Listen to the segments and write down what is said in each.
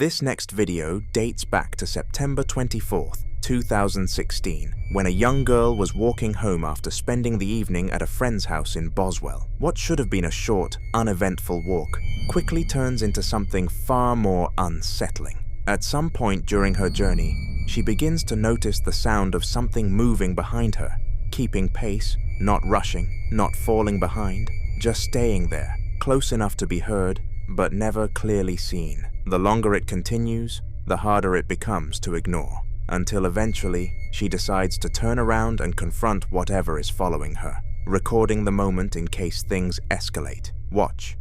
This next video dates back to September 24th, 2016, when a young girl was walking home after spending the evening at a friend's house in Boswell. What should have been a short, uneventful walk quickly turns into something far more unsettling. At some point during her journey, she begins to notice the sound of something moving behind her, keeping pace, not rushing, not falling behind, just staying there, close enough to be heard, but never clearly seen. The longer it continues, the harder it becomes to ignore, until eventually she decides to turn around and confront whatever is following her, recording the moment in case things escalate. Watch.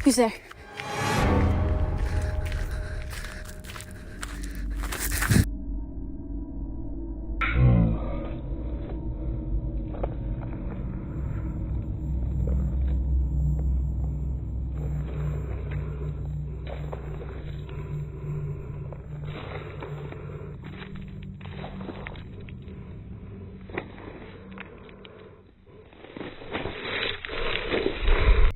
Who's there?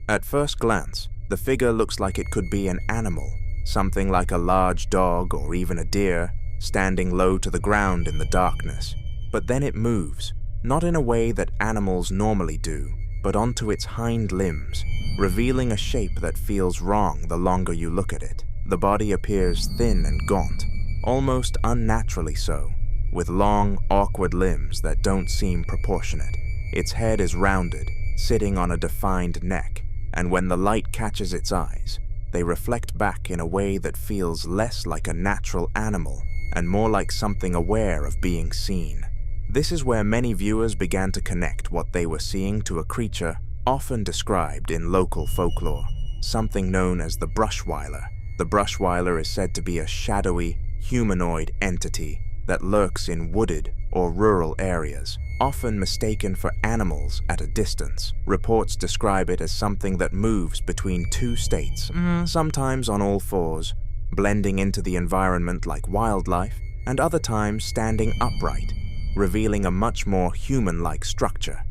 At first glance, the figure looks like it could be an animal, something like a large dog or even a deer, standing low to the ground in the darkness. But then it moves, not in a way that animals normally do, but onto its hind limbs, revealing a shape that feels wrong the longer you look at it. The body appears thin and gaunt, almost unnaturally so, with long, awkward limbs that don't seem proportionate. Its head is rounded, sitting on a defined neck, and when the light catches its eyes, they reflect back in a way that feels less like a natural animal and more like something aware of being seen. This is where many viewers began to connect what they were seeing to a creature often described in local folklore, something known as the brushweiler. The brushweiler is said to be a shadowy, humanoid entity that lurks in wooded or rural areas, often mistaken for animals at a distance. Reports describe it as something that moves between two states, sometimes on all fours, blending into the environment like wildlife, and other times standing upright, revealing a much more human-like structure.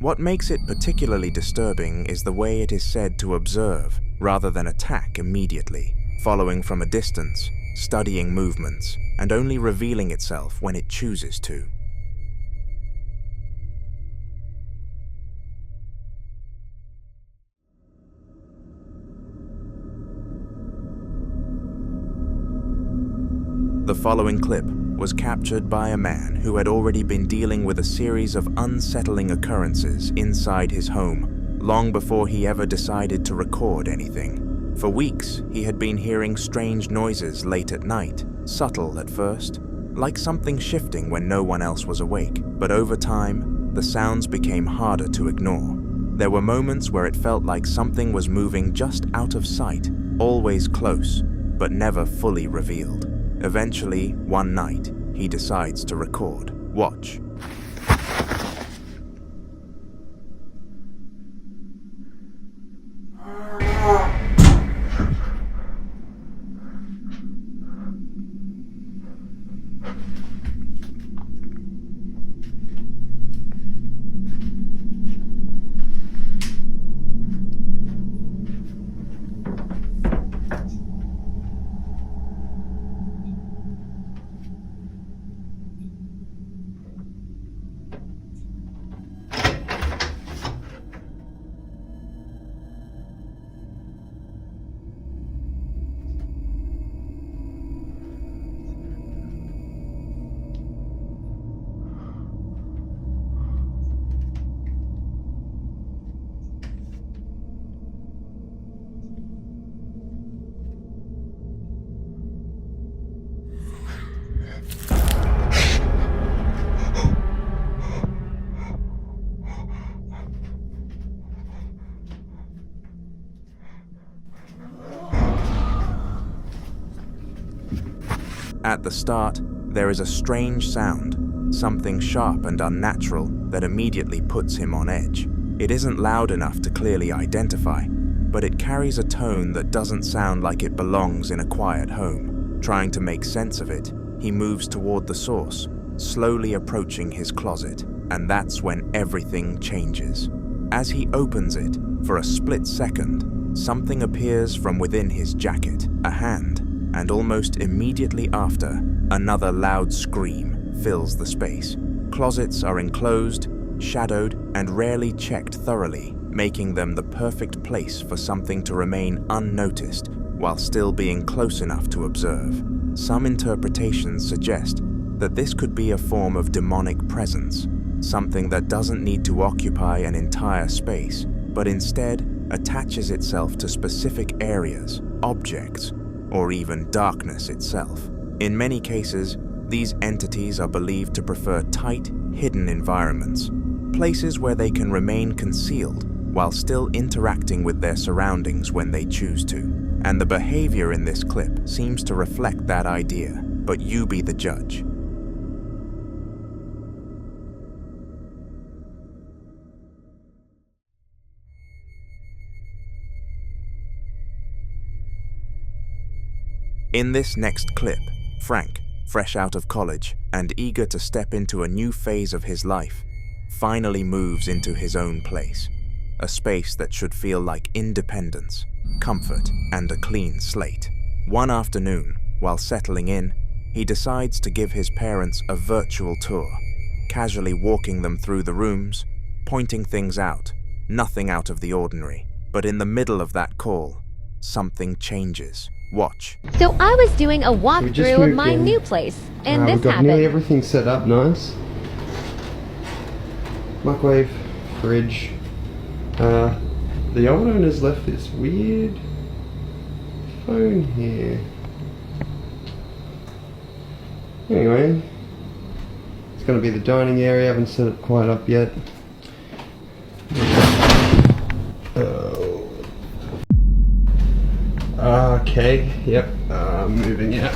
What makes it particularly disturbing is the way it is said to observe rather than attack immediately, following from a distance, studying movements, and only revealing itself when it chooses to. The following clip was captured by a man who had already been dealing with a series of unsettling occurrences inside his home, long before he ever decided to record anything. For weeks, he had been hearing strange noises late at night, subtle at first, like something shifting when no one else was awake. But over time, the sounds became harder to ignore. There were moments where it felt like something was moving just out of sight, always close, but never fully revealed. Eventually, one night, he decides to record. Watch. At the start, there is a strange sound, something sharp and unnatural that immediately puts him on edge. It isn't loud enough to clearly identify, but it carries a tone that doesn't sound like it belongs in a quiet home. Trying to make sense of it, he moves toward the source, slowly approaching his closet, and that's when everything changes. As he opens it, for a split second, something appears from within his jacket, a hand, and almost immediately after, another loud scream fills the space. Closets are enclosed, shadowed, and rarely checked thoroughly, making them the perfect place for something to remain unnoticed while still being close enough to observe. Some interpretations suggest that this could be a form of demonic presence, something that doesn't need to occupy an entire space, but instead attaches itself to specific areas, objects, or even darkness itself. In many cases, these entities are believed to prefer tight, hidden environments, places where they can remain concealed while still interacting with their surroundings when they choose to. And the behavior in this clip seems to reflect that idea, but you be the judge. In this next clip, Frank, fresh out of college and eager to step into a new phase of his life, finally moves into his own place, a space that should feel like independence, comfort, and a clean slate. One afternoon, while settling in, he decides to give his parents a virtual tour, casually walking them through the rooms, pointing things out, nothing out of the ordinary. But in the middle of that call, something changes. Watch. So I was doing a walkthrough of my new place, and this we've got happened. nearly everything set up nice. Microwave, fridge. The old owner's left this weird phone here. Anyway, it's going to be the dining area. I haven't set it quite up yet. Okay, yep, moving out.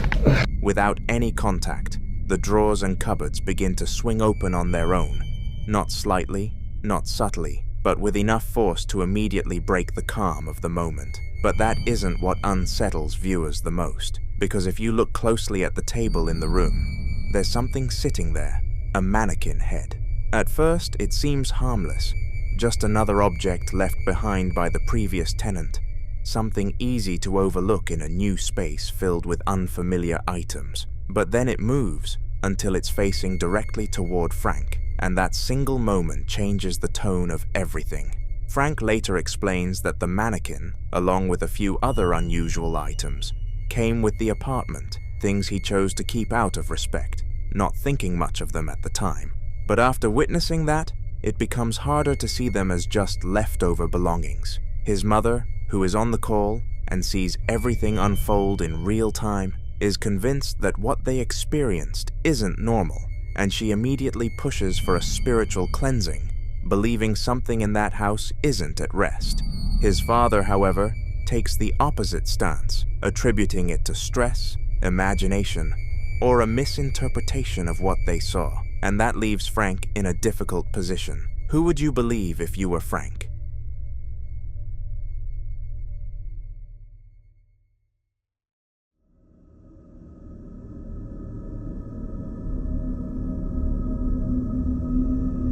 Without any contact, the drawers and cupboards begin to swing open on their own, not slightly, not subtly, but with enough force to immediately break the calm of the moment. But that isn't what unsettles viewers the most, because if you look closely at the table in the room, there's something sitting there, a mannequin head. At first, it seems harmless, just another object left behind by the previous tenant, something easy to overlook in a new space filled with unfamiliar items. But then it moves until it's facing directly toward Frank, and that single moment changes the tone of everything. Frank later explains that the mannequin, along with a few other unusual items, came with the apartment, things he chose to keep out of respect, not thinking much of them at the time. But after witnessing that, it becomes harder to see them as just leftover belongings. His mother, who is on the call and sees everything unfold in real time, is convinced that what they experienced isn't normal, and she immediately pushes for a spiritual cleansing, believing something in that house isn't at rest. His father, however, takes the opposite stance, attributing it to stress, imagination, or a misinterpretation of what they saw. And that leaves Frank in a difficult position. Who would you believe if you were Frank?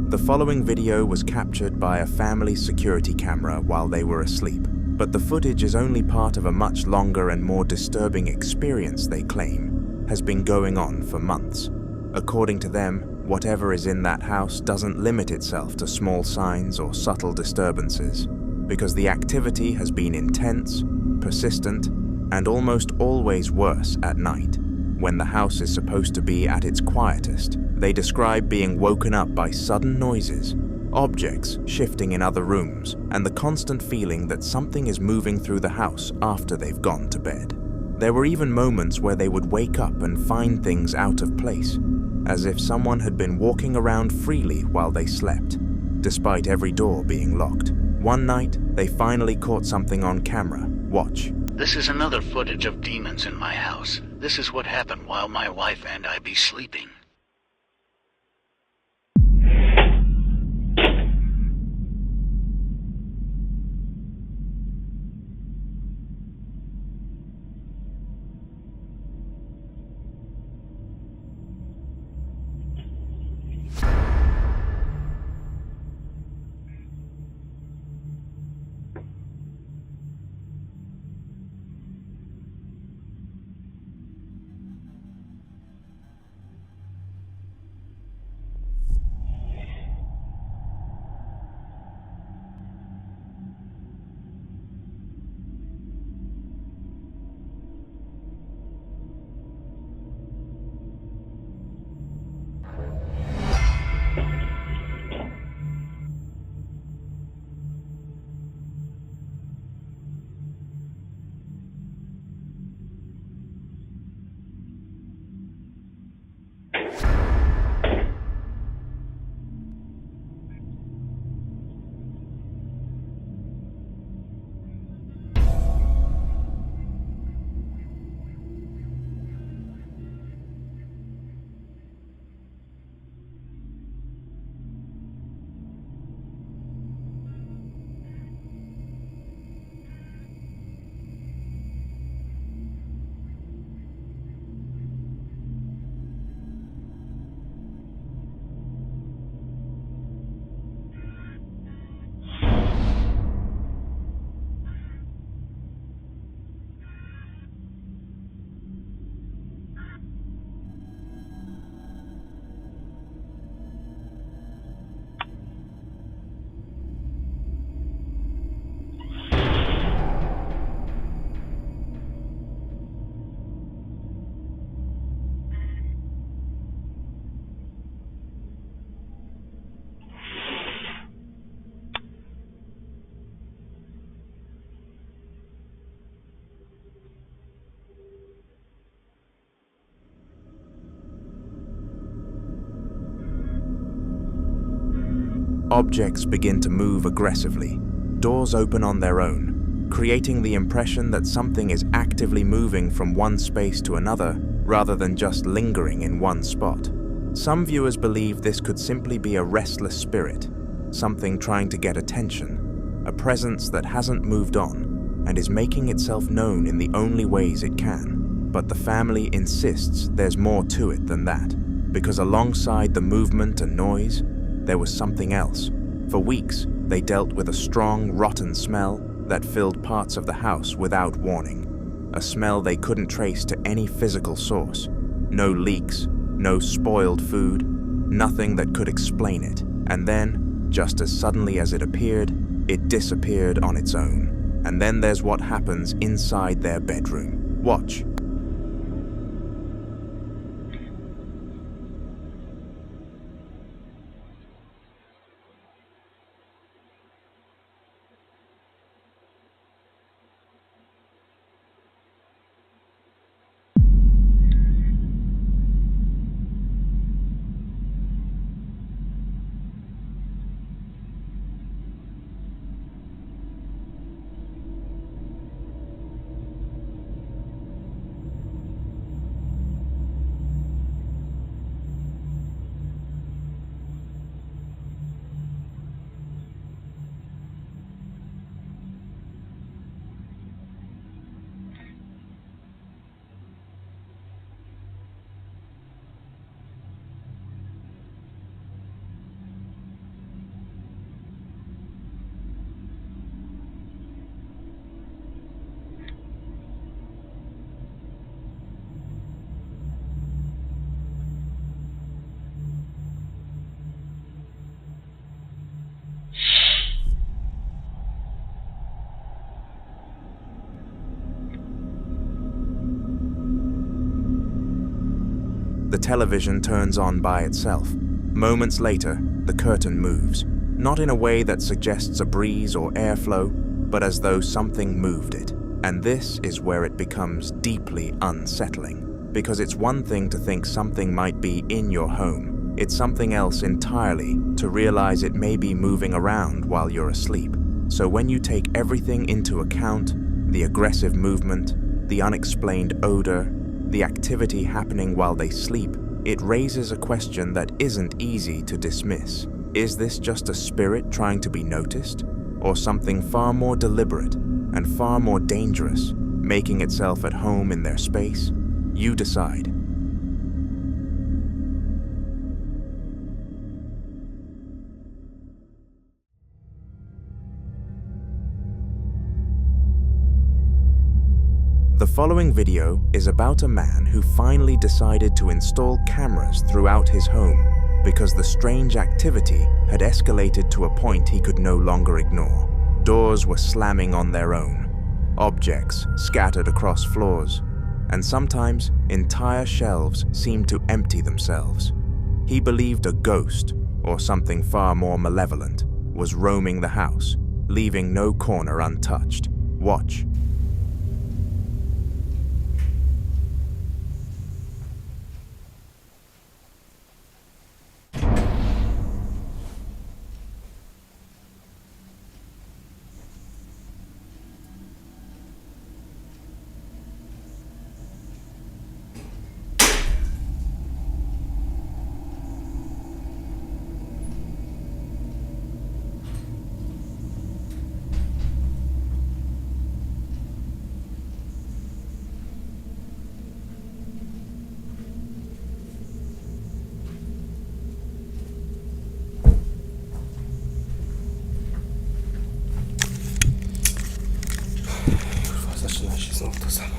The following video was captured by a family security camera while they were asleep, but the footage is only part of a much longer and more disturbing experience they claim has been going on for months. According to them, whatever is in that house doesn't limit itself to small signs or subtle disturbances, because the activity has been intense, persistent, and almost always worse at night, when the house is supposed to be at its quietest. They describe being woken up by sudden noises, objects shifting in other rooms, and the constant feeling that something is moving through the house after they've gone to bed. There were even moments where they would wake up and find things out of place, as if someone had been walking around freely while they slept, despite every door being locked. One night, they finally caught something on camera. Watch. This is another footage of demons in my house. This is what happened while my wife and I be sleeping. Objects begin to move aggressively. Doors open on their own, creating the impression that something is actively moving from one space to another rather than just lingering in one spot. Some viewers believe this could simply be a restless spirit, something trying to get attention, a presence that hasn't moved on and is making itself known in the only ways it can. But the family insists there's more to it than that, because alongside the movement and noise, there was something else. For weeks, they dealt with a strong, rotten smell that filled parts of the house without warning. A smell they couldn't trace to any physical source. No leaks, no spoiled food, nothing that could explain it. And then, just as suddenly as it appeared, it disappeared on its own. And then there's what happens inside their bedroom. Watch. The television turns on by itself. Moments later, the curtain moves, not in a way that suggests a breeze or airflow, but as though something moved it. And this is where it becomes deeply unsettling, because it's one thing to think something might be in your home. It's something else entirely to realize it may be moving around while you're asleep. So when you take everything into account, the aggressive movement, the unexplained odor, the activity happening while they sleep, it raises a question that isn't easy to dismiss. Is this just a spirit trying to be noticed? Or something far more deliberate and far more dangerous, making itself at home in their space? You decide. The following video is about a man who finally decided to install cameras throughout his home because the strange activity had escalated to a point he could no longer ignore. Doors were slamming on their own, objects scattered across floors, and sometimes entire shelves seemed to empty themselves. He believed a ghost, or something far more malevolent, was roaming the house, leaving no corner untouched. Watch. Zaczyna się znowu to samo.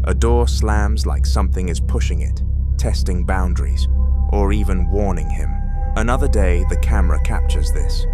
A door slams like something is pushing it, testing boundaries, or even warning him. Another day, the camera captures this.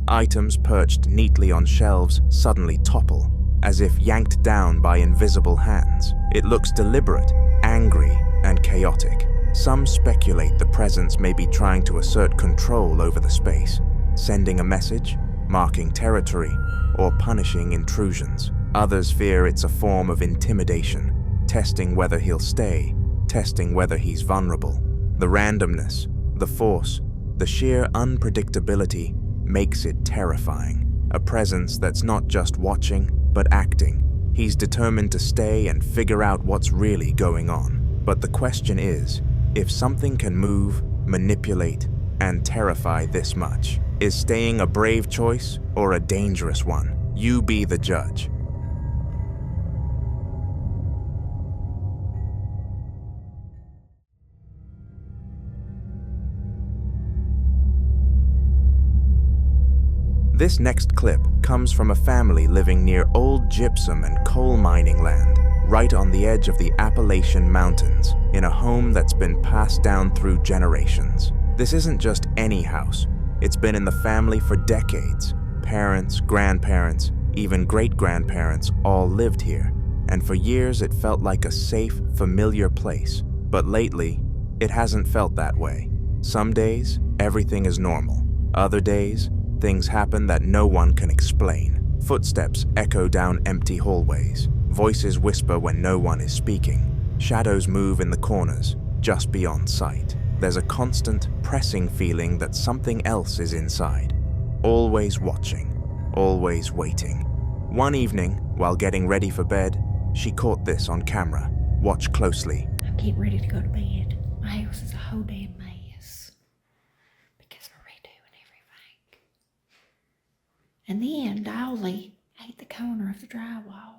Items perched neatly on shelves suddenly topple, as if yanked down by invisible hands. It looks deliberate, angry, and chaotic. Some speculate the presence may be trying to assert control over the space, sending a message, marking territory, or punishing intrusions. Others fear it's a form of intimidation, testing whether he'll stay, testing whether he's vulnerable. The randomness, the force, the sheer unpredictability makes it terrifying. A presence that's not just watching, but acting. He's determined to stay and figure out what's really going on. But the question is, if something can move, manipulate, and terrify this much, is staying a brave choice or a dangerous one? You be the judge. This next clip comes from a family living near old gypsum and coal mining land, right on the edge of the Appalachian Mountains, in a home that's been passed down through generations. This isn't just any house. It's been in the family for decades. Parents, grandparents, even great-grandparents all lived here, and for years it felt like a safe, familiar place. But lately, it hasn't felt that way. Some days, everything is normal. Other days, things happen that no one can explain. Footsteps echo down empty hallways. Voices whisper when no one is speaking. Shadows move in the corners, just beyond sight. There's a constant, pressing feeling that something else is inside. Always watching, always waiting. One evening, while getting ready for bed, she caught this on camera. Watch closely. I'm getting ready to go to bed. My house is a whole damn mess. Because we're redoing everything. And then Dolly ate the corner of the drywall.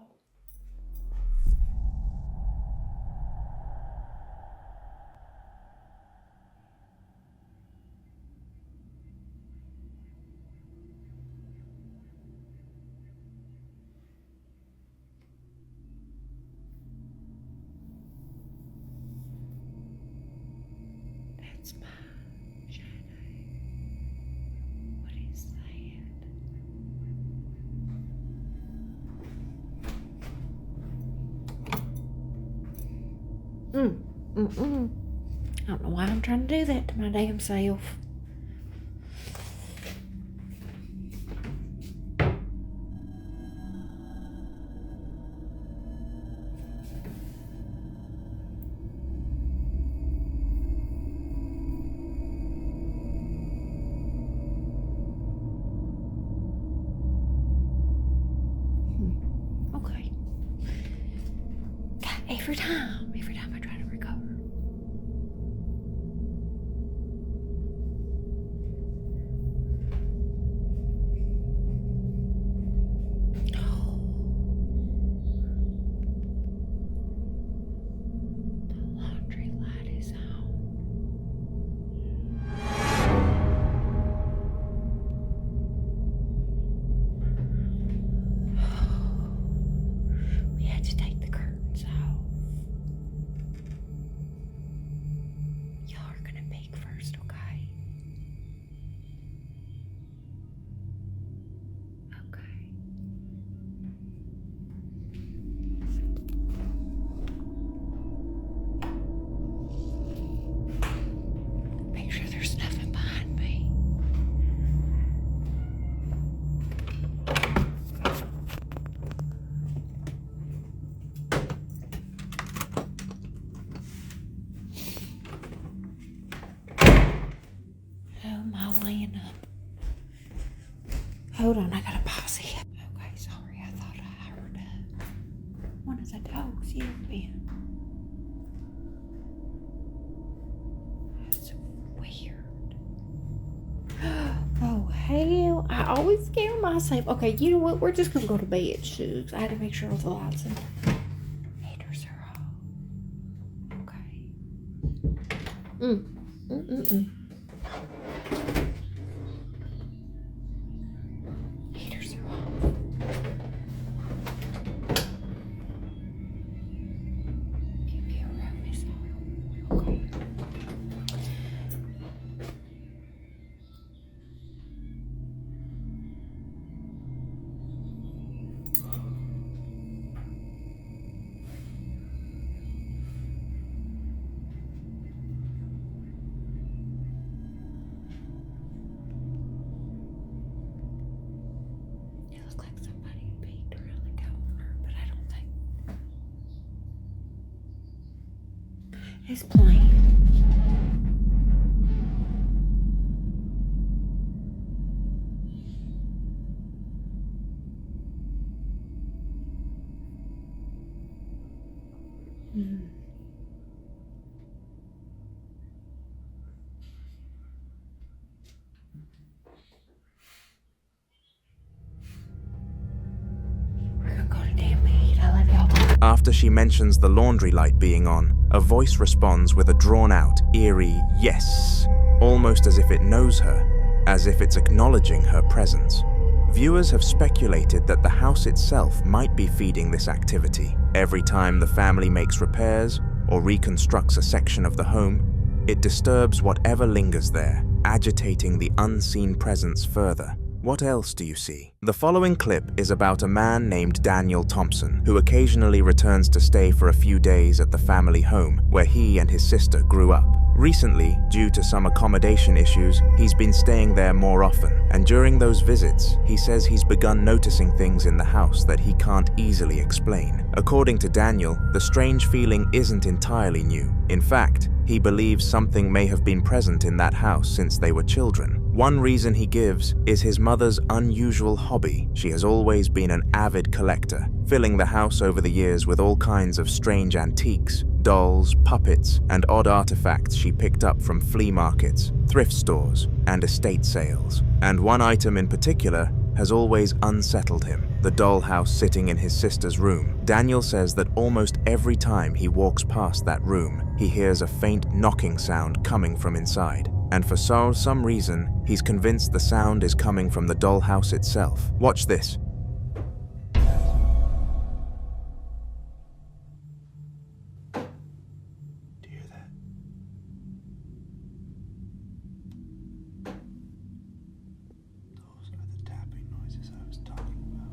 That's my shadow. What is that? I don't know why I'm trying to do that to my damn self. Okay. God, every time I try to recover. The laundry light is on. We had to take the curtains off. Y'all are gonna peek first, okay? playing hold on, I gotta pause it. Okay, sorry, I thought I heard one of the dogs yelping. That's weird. Oh, hell, I always scare myself. Okay, you know what? We're just gonna go to bed, Shooks. I had to make sure all the lights and heaters are off. Okay. Heaters are off. Your room is on. Okay. It looked like somebody peeked around the corner, but I don't think it's plain. We're gonna go to damn bed. I love y'all. After she mentions the laundry light being on, a voice responds with a drawn-out, eerie yes, almost as if it knows her, as if it's acknowledging her presence. Viewers have speculated that the house itself might be feeding this activity. Every time the family makes repairs or reconstructs a section of the home, it disturbs whatever lingers there, agitating the unseen presence further. What else do you see? The following clip is about a man named Daniel Thompson, who occasionally returns to stay for a few days at the family home where he and his sister grew up. Recently, due to some accommodation issues, he's been staying there more often, and during those visits, he says he's begun noticing things in the house that he can't easily explain. According to Daniel, the strange feeling isn't entirely new. In fact, he believes something may have been present in that house since they were children. One reason he gives is his mother's unusual hobby. She has always been an avid collector, filling the house over the years with all kinds of strange antiques, dolls, puppets, and odd artifacts she picked up from flea markets, thrift stores, and estate sales. And one item in particular has always unsettled him, the dollhouse sitting in his sister's room. Daniel says that almost every time he walks past that room, he hears a faint knocking sound coming from inside. And for some reason, he's convinced the sound is coming from the dollhouse itself. Watch this. Do you hear that? Those are the tapping noises I was talking about.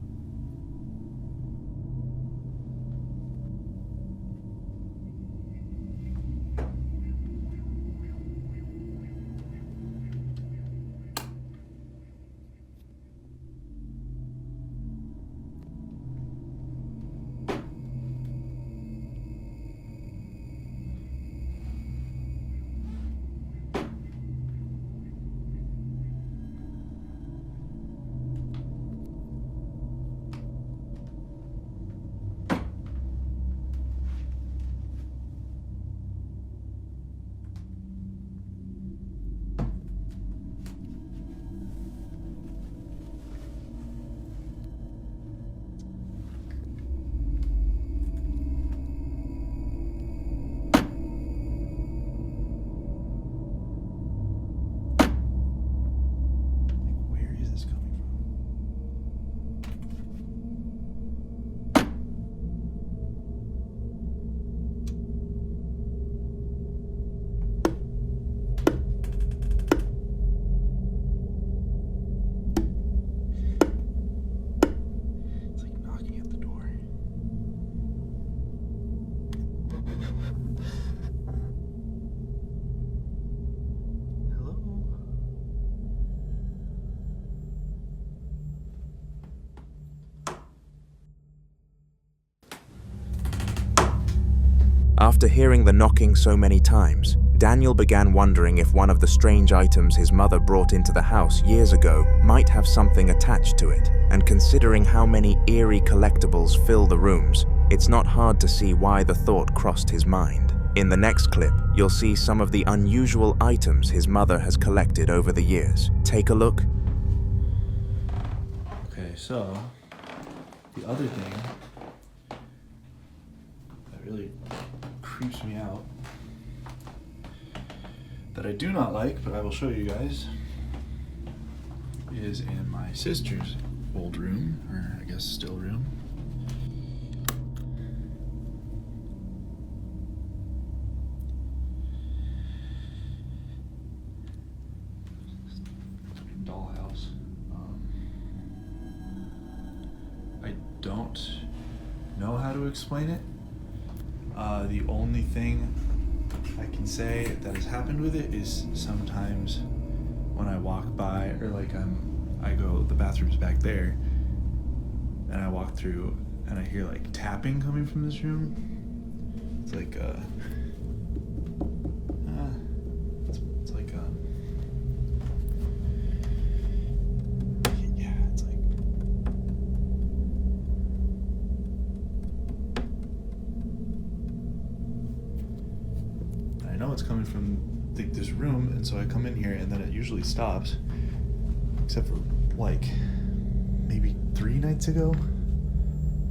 Where is this coming from? It's like knocking at the door. Hello? After hearing the knocking so many times, Daniel began wondering if one of the strange items his mother brought into the house years ago might have something attached to it, and considering how many eerie collectibles fill the rooms, it's not hard to see why the thought crossed his mind. In the next clip, you'll see some of the unusual items his mother has collected over the years. Take a look. Okay, so the other thing that really creeps me out, that I do not like, but I will show you guys, is in my sister's old room, or I guess still room. Dollhouse. I don't know how to explain it. The only thing I can say that has happened with it is sometimes when I walk by, or like I go, the bathroom's back there, and I walk through and I hear like tapping coming from this room. It's like it's like yeah, it's like, I know it's coming from this room, and so I come in here and then it usually stops, except for like maybe 3 nights ago.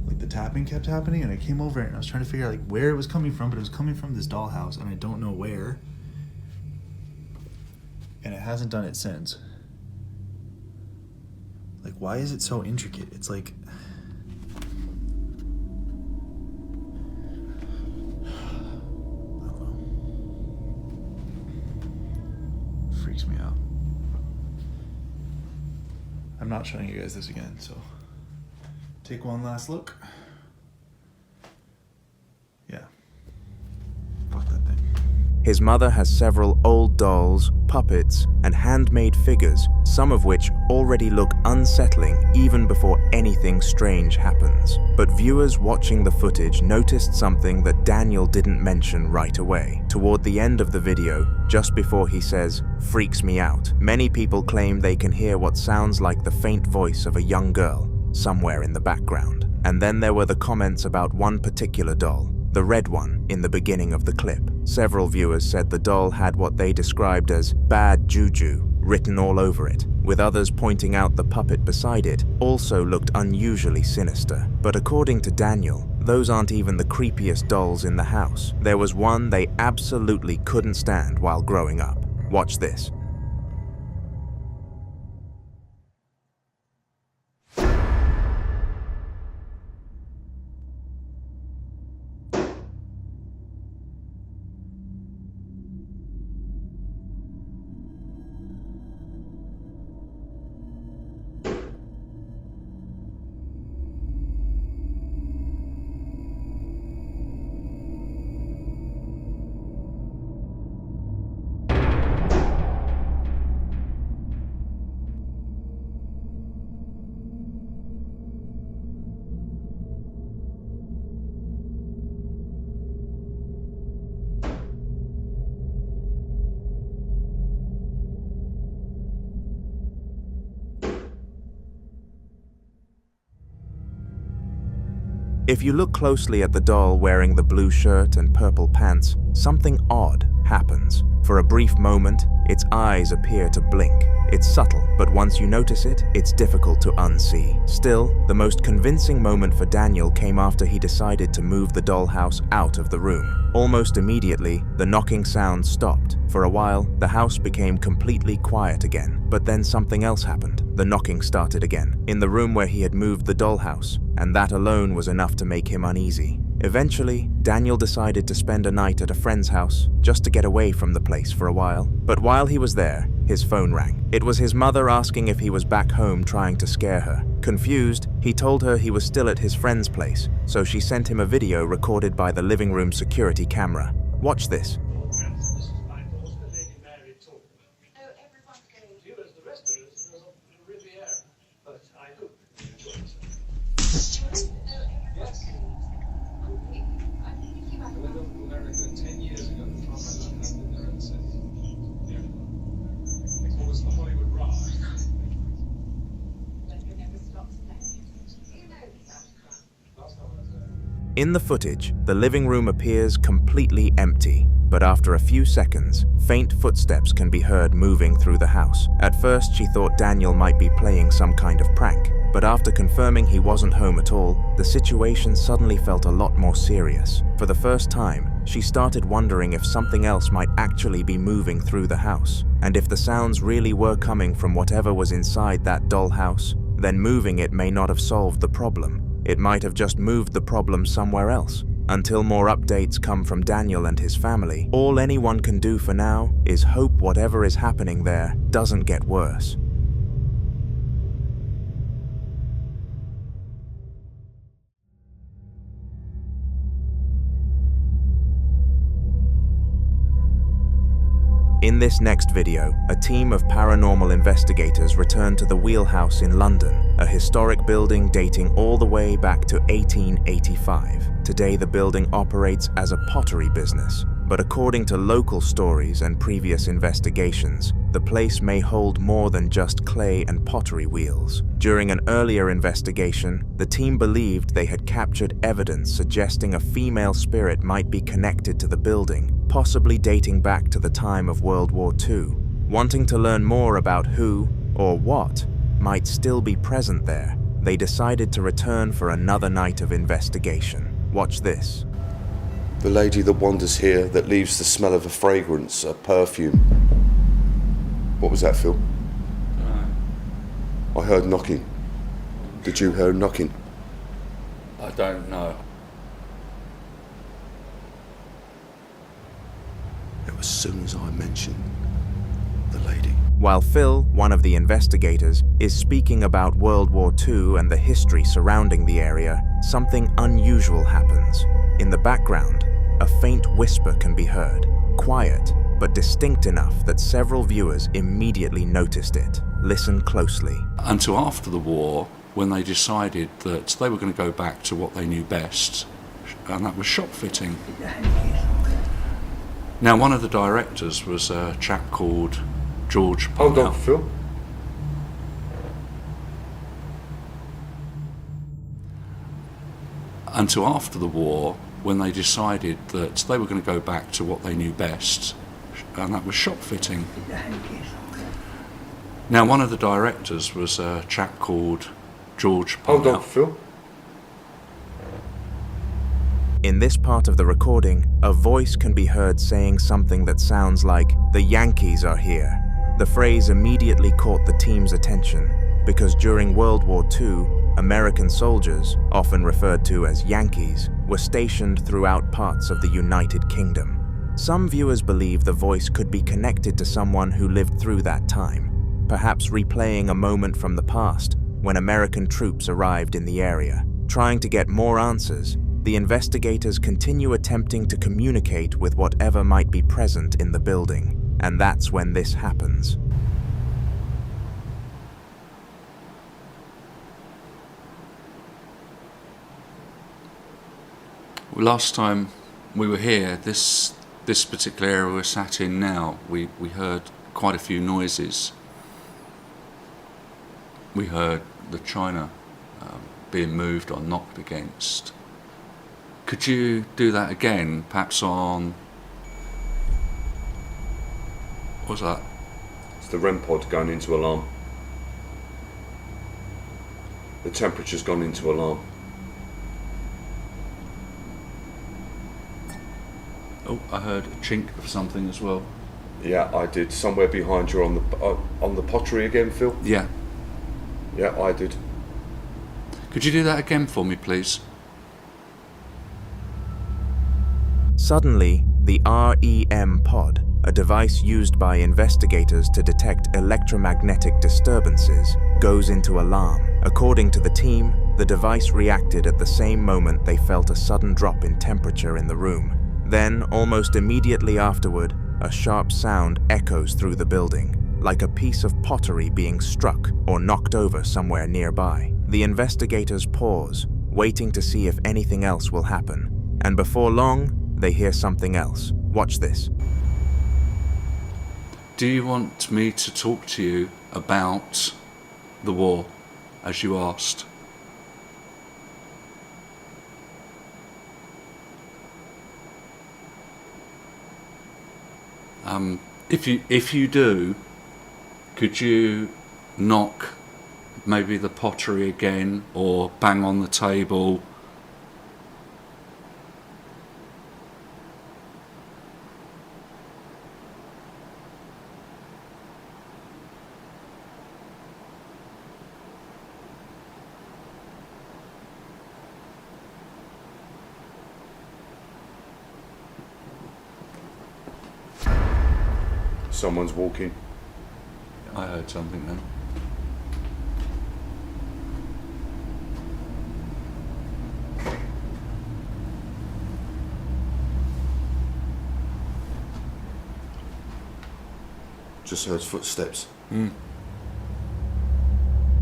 Like the tapping kept happening, and I came over and I was trying to figure out like where it was coming from, but it was coming from this dollhouse, and I don't know where. And it hasn't done it since. Like, why is it so intricate? It's like, freaks me out. I'm not showing you guys this again, so take one last look. Yeah. Fuck that thing. His mother has several old dolls, puppets, and handmade figures, some of which already look unsettling even before anything strange happens. But viewers watching the footage noticed something that Daniel didn't mention right away. Toward the end of the video, just before he says, "Freaks me out," many people claim they can hear what sounds like the faint voice of a young girl somewhere in the background. And then there were the comments about one particular doll, the red one in the beginning of the clip. Several viewers said the doll had what they described as bad juju written all over it, with others pointing out the puppet beside it also looked unusually sinister. But according to Daniel, those aren't even the creepiest dolls in the house. There was one they absolutely couldn't stand while growing up. Watch this. If you look closely at the doll wearing the blue shirt and purple pants, something odd happens. For a brief moment, its eyes appear to blink. It's subtle, but once you notice it, it's difficult to unsee. Still, the most convincing moment for Daniel came after he decided to move the dollhouse out of the room. Almost immediately, the knocking sound stopped. For a while, the house became completely quiet again, but then something else happened. The knocking started again, in the room where he had moved the dollhouse, and that alone was enough to make him uneasy. Eventually, Daniel decided to spend a night at a friend's house, just to get away from the place for a while. But while he was there, his phone rang. It was his mother asking if he was back home trying to scare her. Confused, he told her he was still at his friend's place, so she sent him a video recorded by the living room security camera. Watch this. In the footage, the living room appears completely empty, but after a few seconds, faint footsteps can be heard moving through the house. At first, she thought Daniel might be playing some kind of prank, but after confirming he wasn't home at all, the situation suddenly felt a lot more serious. For the first time, she started wondering if something else might actually be moving through the house, and if the sounds really were coming from whatever was inside that dollhouse, then moving it may not have solved the problem. It might have just moved the problem somewhere else. Until more updates come from Daniel and his family, all anyone can do for now is hope whatever is happening there doesn't get worse. In this next video, a team of paranormal investigators return to the Wheelhouse in London, a historic building dating all the way back to 1885. Today, the building operates as a pottery business, but according to local stories and previous investigations, the place may hold more than just clay and pottery wheels. During an earlier investigation, the team believed they had captured evidence suggesting a female spirit might be connected to the building, possibly dating back to the time of World War II. Wanting to learn more about who, or what, might still be present there, they decided to return for another night of investigation. Watch this. The lady that wanders here that leaves the smell of a fragrance, a perfume. What was that, Phil? I heard knocking. Did you hear knocking? I don't know. As soon as I mentioned the lady. While Phil, one of the investigators, is speaking about World War II and the history surrounding the area, something unusual happens. In the background, a faint whisper can be heard, quiet but distinct enough that several viewers immediately noticed it. Listen closely. Until after the war, when they decided that they were going to go back to what they knew best, and that was shop fitting. Now, one of the directors was a chap called George Hold on, Phil. Until after the war, when they decided that they were going to go back to what they knew best, and that was shop fitting. Now, one of the directors was a chap called George. Hold on, Phil. In this part of the recording, a voice can be heard saying something that sounds like, "The Yankees are here." The phrase immediately caught the team's attention because during World War II, American soldiers, often referred to as Yankees, were stationed throughout parts of the United Kingdom. Some viewers believe the voice could be connected to someone who lived through that time, perhaps replaying a moment from the past when American troops arrived in the area. Trying to get more answers, the investigators continue attempting to communicate with whatever might be present in the building, and that's when this happens. Last time we were here, this particular area we're sat in now, we heard quite a few noises. We heard the china being moved or knocked against. Could you do that again, perhaps on... What's that? It's the REM pod going into alarm. The temperature's gone into alarm. Oh, I heard a chink of something as well. Yeah, I did. Somewhere behind you on the pottery again, Phil? Yeah. Yeah, I did. Could you do that again for me, please? Suddenly, the REM pod, a device used by investigators to detect electromagnetic disturbances, goes into alarm. According to the team, the device reacted at the same moment they felt a sudden drop in temperature in the room. Then, almost immediately afterward, a sharp sound echoes through the building, like a piece of pottery being struck or knocked over somewhere nearby. The investigators pause, waiting to see if anything else will happen, and before long, they hear something else. Watch this. Do you want me to talk to you about the war, as you asked? If you do, could you knock maybe the pottery again, or bang on the table? Someone's walking. I heard something then. Just heard footsteps.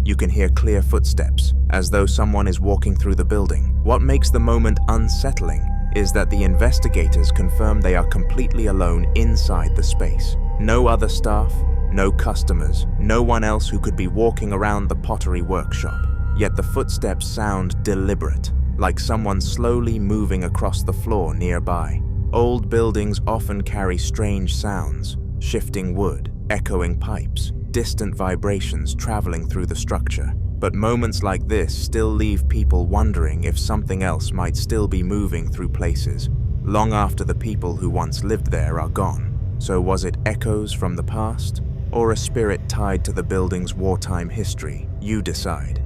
You can hear clear footsteps, as though someone is walking through the building. What makes the moment unsettling is that the investigators confirm they are completely alone inside the space. No other staff, no customers, no one else who could be walking around the pottery workshop. Yet the footsteps sound deliberate, like someone slowly moving across the floor nearby. Old buildings often carry strange sounds, shifting wood, echoing pipes, distant vibrations traveling through the structure. But moments like this still leave people wondering if something else might still be moving through places, long after the people who once lived there are gone. So was it echoes from the past, or a spirit tied to the building's wartime history? You decide.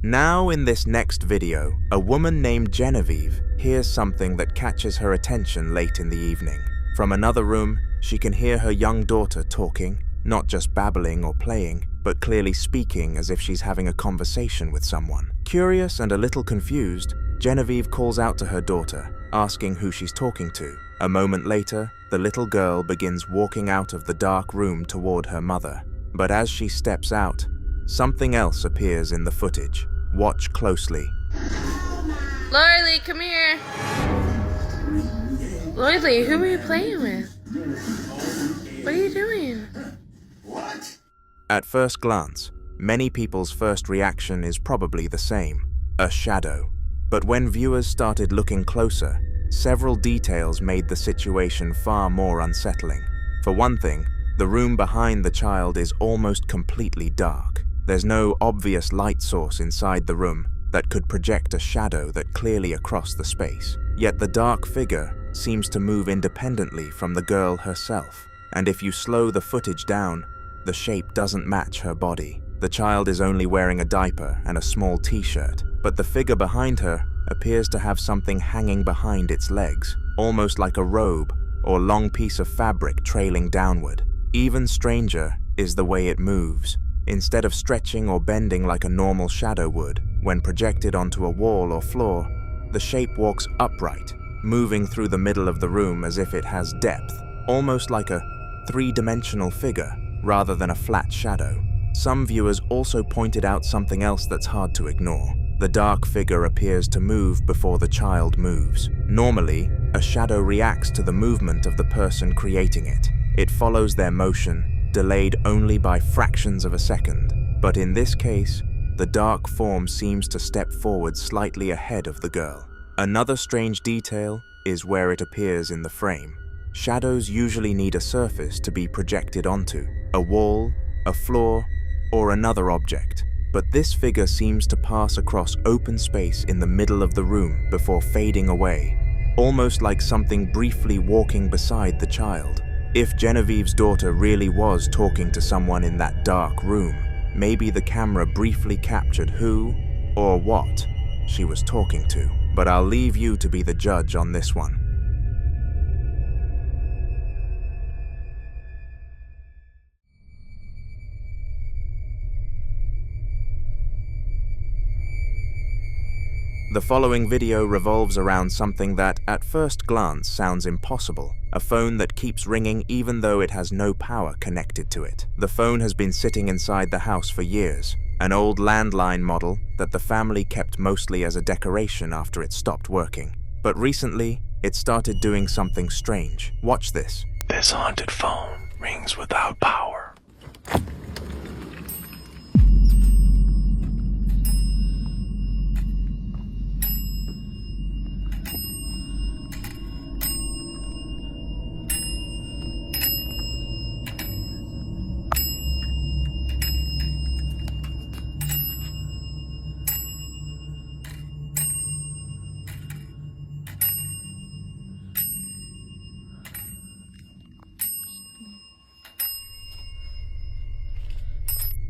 Now in this next video, a woman named Genevieve hears something that catches her attention late in the evening. From another room, she can hear her young daughter talking, not just babbling or playing, but clearly speaking as if she's having a conversation with someone. Curious and a little confused, Genevieve calls out to her daughter, asking who she's talking to. A moment later, the little girl begins walking out of the dark room toward her mother. But as she steps out, something else appears in the footage. Watch closely. Lorelei, come here. Lorelei, who are you playing with? What are you doing? What? At first glance, many people's first reaction is probably the same, a shadow. But when viewers started looking closer, several details made the situation far more unsettling. For one thing, the room behind the child is almost completely dark. There's no obvious light source inside the room that could project a shadow that clearly across the space. Yet the dark figure seems to move independently from the girl herself. And if you slow the footage down, the shape doesn't match her body. The child is only wearing a diaper and a small t-shirt, but the figure behind her appears to have something hanging behind its legs, almost like a robe or long piece of fabric trailing downward. Even stranger is the way it moves. Instead of stretching or bending like a normal shadow would, when projected onto a wall or floor, the shape walks upright, moving through the middle of the room as if it has depth, almost like a three-dimensional figure rather than a flat shadow. Some viewers also pointed out something else that's hard to ignore. The dark figure appears to move before the child moves. Normally, a shadow reacts to the movement of the person creating it. It follows their motion, delayed only by fractions of a second. But in this case, the dark form seems to step forward slightly ahead of the girl. Another strange detail is where it appears in the frame. Shadows usually need a surface to be projected onto, a wall, a floor, or another object. But this figure seems to pass across open space in the middle of the room before fading away, almost like something briefly walking beside the child. If Genevieve's daughter really was talking to someone in that dark room, maybe the camera briefly captured who or what she was talking to. But I'll leave you to be the judge on this one. The following video revolves around something that, at first glance, sounds impossible. A phone that keeps ringing even though it has no power connected to it. The phone has been sitting inside the house for years, an old landline model that the family kept mostly as a decoration after it stopped working. But recently, it started doing something strange. Watch this. This haunted phone rings without power.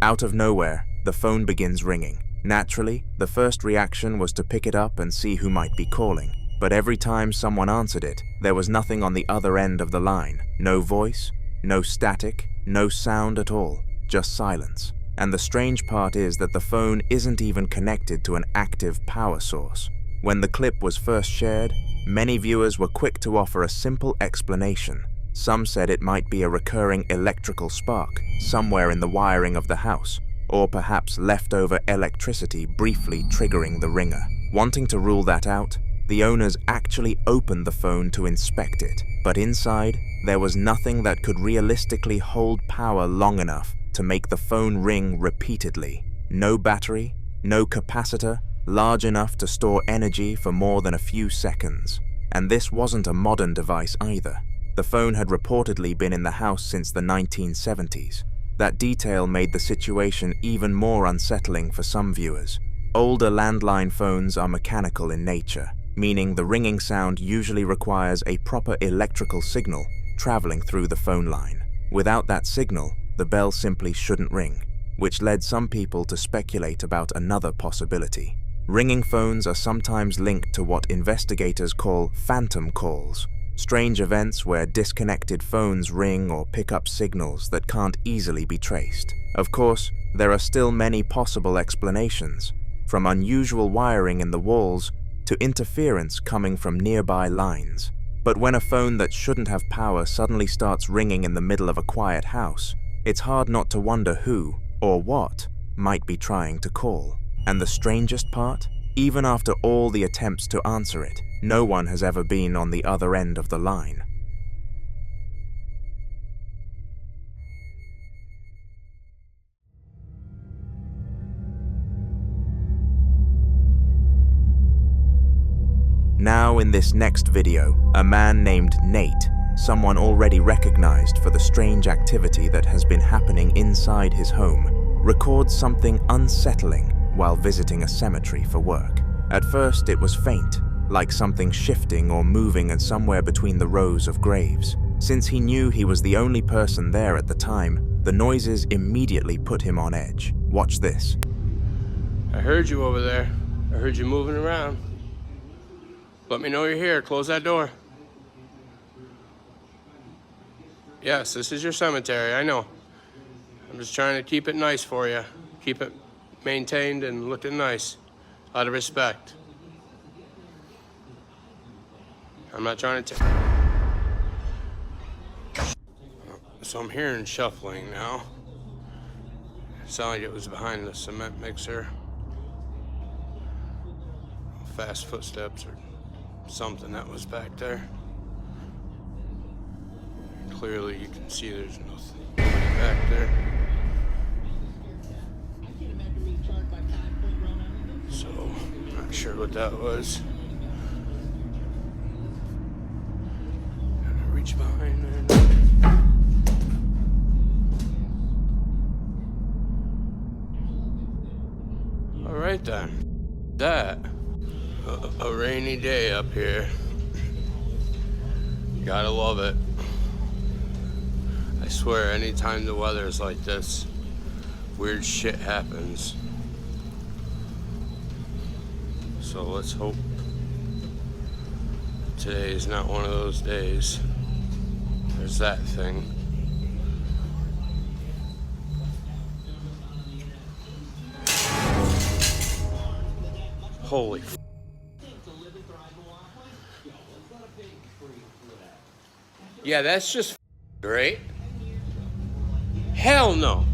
Out of nowhere, the phone begins ringing. Naturally, the first reaction was to pick it up and see who might be calling. But every time someone answered it, there was nothing on the other end of the line. No voice, no static, no sound at all, just silence. And the strange part is that the phone isn't even connected to an active power source. When the clip was first shared, many viewers were quick to offer a simple explanation. Some said it might be a recurring electrical spark somewhere in the wiring of the house, or perhaps leftover electricity briefly triggering the ringer. Wanting to rule that out, the owners actually opened the phone to inspect it, but inside, there was nothing that could realistically hold power long enough to make the phone ring repeatedly. No battery, no capacitor, large enough to store energy for more than a few seconds. And this wasn't a modern device either. The phone had reportedly been in the house since the 1970s. That detail made the situation even more unsettling for some viewers. Older landline phones are mechanical in nature, meaning the ringing sound usually requires a proper electrical signal traveling through the phone line. Without that signal, the bell simply shouldn't ring, which led some people to speculate about another possibility. Ringing phones are sometimes linked to what investigators call phantom calls, strange events where disconnected phones ring or pick up signals that can't easily be traced. Of course, there are still many possible explanations, from unusual wiring in the walls to interference coming from nearby lines. But when a phone that shouldn't have power suddenly starts ringing in the middle of a quiet house, it's hard not to wonder who, or what, might be trying to call. And the strangest part? Even after all the attempts to answer it, no one has ever been on the other end of the line. Now in this next video, a man named Nate, someone already recognized for the strange activity that has been happening inside his home, records something unsettling while visiting a cemetery for work. At first it was faint, like something shifting or moving somewhere between the rows of graves. Since he knew he was the only person there at the time, the noises immediately put him on edge. Watch this. I heard you over there. I heard you moving around. Let me know you're here. Close that door. Yes, this is your cemetery, I know. I'm just trying to keep it nice for you. Keep it maintained and looking nice, out of respect. I'm not trying to So I'm hearing shuffling now. It sounded like it was behind the cement mixer. Fast footsteps or something that was back there. Clearly you can see there's nothing back there. So, I'm not sure what that was. Gotta reach behind there. Alright then. That. A rainy day up here. Gotta love it. I swear, anytime the weather's like this, weird shit happens. So let's hope today is not one of those days. There's that thing. Holy f***. Yeah, that's just great. Hell no.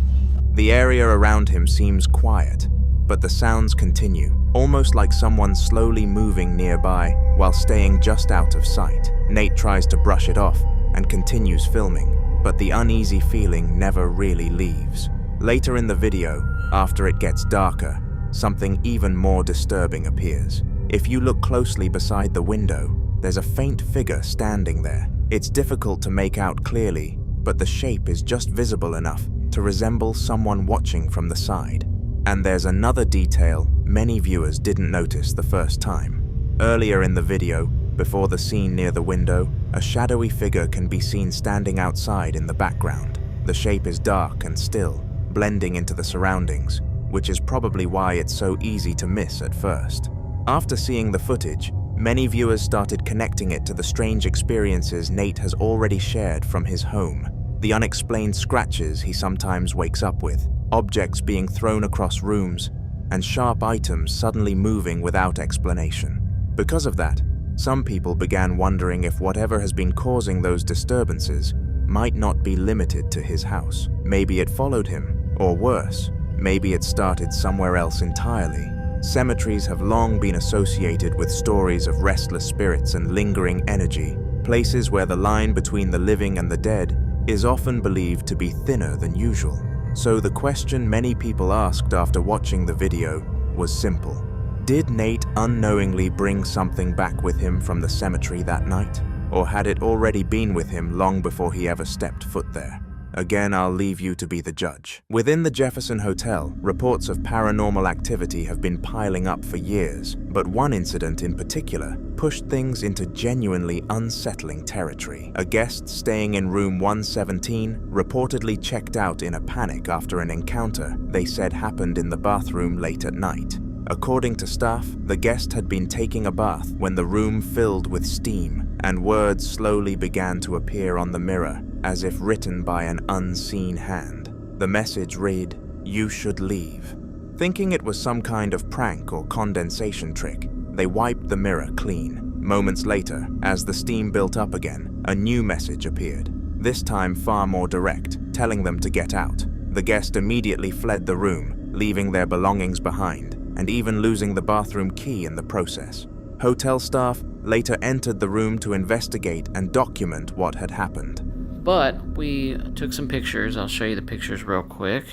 The area around him seems quiet, but the sounds continue, almost like someone slowly moving nearby while staying just out of sight. Nate tries to brush it off and continues filming, but the uneasy feeling never really leaves. Later in the video, after it gets darker, something even more disturbing appears. If you look closely beside the window, there's a faint figure standing there. It's difficult to make out clearly, but the shape is just visible enough to resemble someone watching from the side. And there's another detail many viewers didn't notice the first time. Earlier in the video, before the scene near the window, a shadowy figure can be seen standing outside in the background. The shape is dark and still, blending into the surroundings, which is probably why it's so easy to miss at first. After seeing the footage, many viewers started connecting it to the strange experiences Nate has already shared from his home. The unexplained scratches he sometimes wakes up with, objects being thrown across rooms, and sharp items suddenly moving without explanation. Because of that, some people began wondering if whatever has been causing those disturbances might not be limited to his house. Maybe it followed him, or worse, maybe it started somewhere else entirely. Cemeteries have long been associated with stories of restless spirits and lingering energy, places where the line between the living and the dead is often believed to be thinner than usual. So the question many people asked after watching the video was simple. Did Nate unknowingly bring something back with him from the cemetery that night? Or had it already been with him long before he ever stepped foot there? Again, I'll leave you to be the judge. Within the Jefferson Hotel, reports of paranormal activity have been piling up for years, but one incident in particular pushed things into genuinely unsettling territory. A guest staying in room 117 reportedly checked out in a panic after an encounter they said happened in the bathroom late at night. According to staff, the guest had been taking a bath when the room filled with steam, and words slowly began to appear on the mirror, as if written by an unseen hand. The message read, "You should leave." Thinking it was some kind of prank or condensation trick, they wiped the mirror clean. Moments later, as the steam built up again, a new message appeared, this time far more direct, telling them to get out. The guest immediately fled the room, leaving their belongings behind, and even losing the bathroom key in the process. Hotel staff later entered the room to investigate and document what had happened. But we took some pictures. I'll show you the pictures real quick.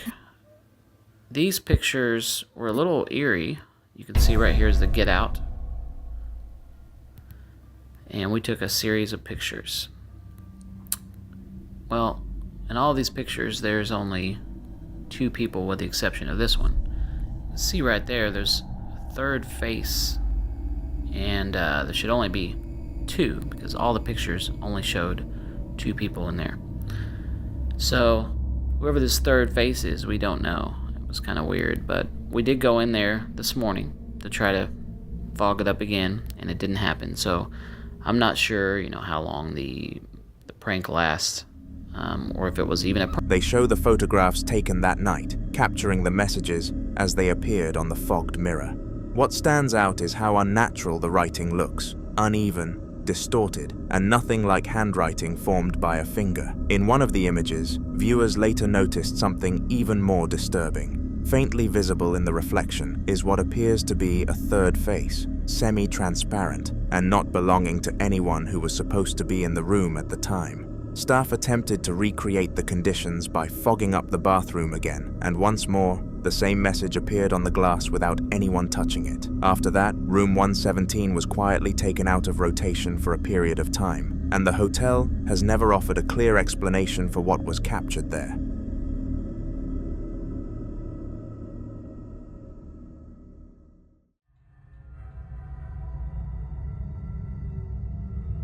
These pictures were a little eerie. You can see right here is the get out. And we took a series of pictures. Well, in all these pictures, there's only 2 people with the exception of this one. See right there, there's a third face, and there should only be 2 because all the pictures only showed 2 people in there. So whoever this third face is, we don't know. It was kind of weird, but we did go in there this morning to try to fog it up again, and it didn't happen. So I'm not sure, how long the prank lasts, or if it was even a prank. They show the photographs taken that night, capturing the messages as they appeared on the fogged mirror. What stands out is how unnatural the writing looks, uneven, distorted, and nothing like handwriting formed by a finger. In one of the images, viewers later noticed something even more disturbing. Faintly visible in the reflection is what appears to be a third face, semi-transparent, and not belonging to anyone who was supposed to be in the room at the time. Staff attempted to recreate the conditions by fogging up the bathroom again, and once more, the same message appeared on the glass without anyone touching it. After that, room 117 was quietly taken out of rotation for a period of time, and the hotel has never offered a clear explanation for what was captured there.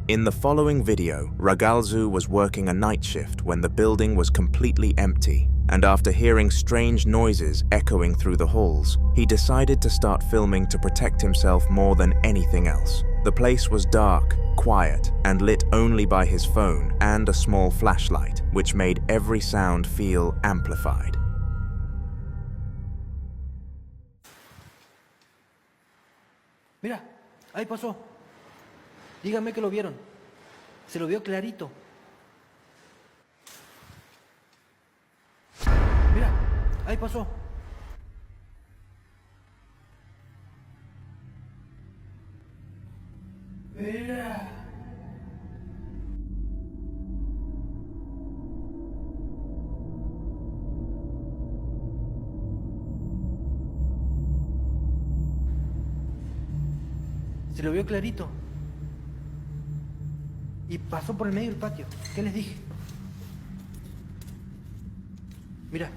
In the following video, Ragalzu was working a night shift when the building was completely empty, and after hearing strange noises echoing through the halls, he decided to start filming to protect himself more than anything else. The place was dark, quiet, and lit only by his phone and a small flashlight, which made every sound feel amplified. Mira, ahí pasó. Díganme que lo vieron. Se lo vio clarito. Mira, ahí pasó. Mira. Se lo vio clarito. Y pasó por el medio del patio. ¿Qué les dije? Mira.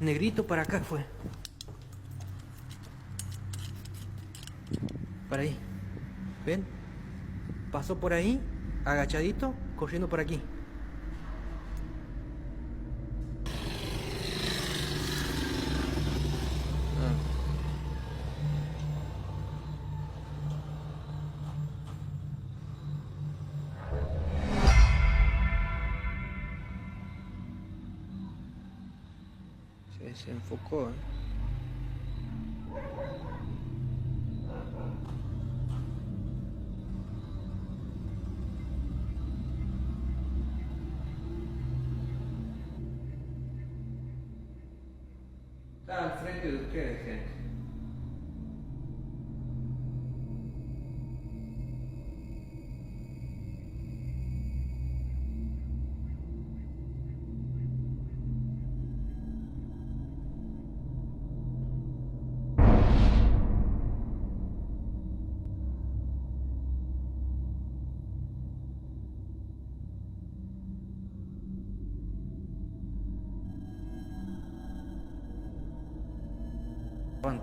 Negrito para acá fue. Para ahí. ¿Ven? Pasó por ahí, agachadito, corriendo por aquí. Se desenfocó, Está al frente de ustedes, gente.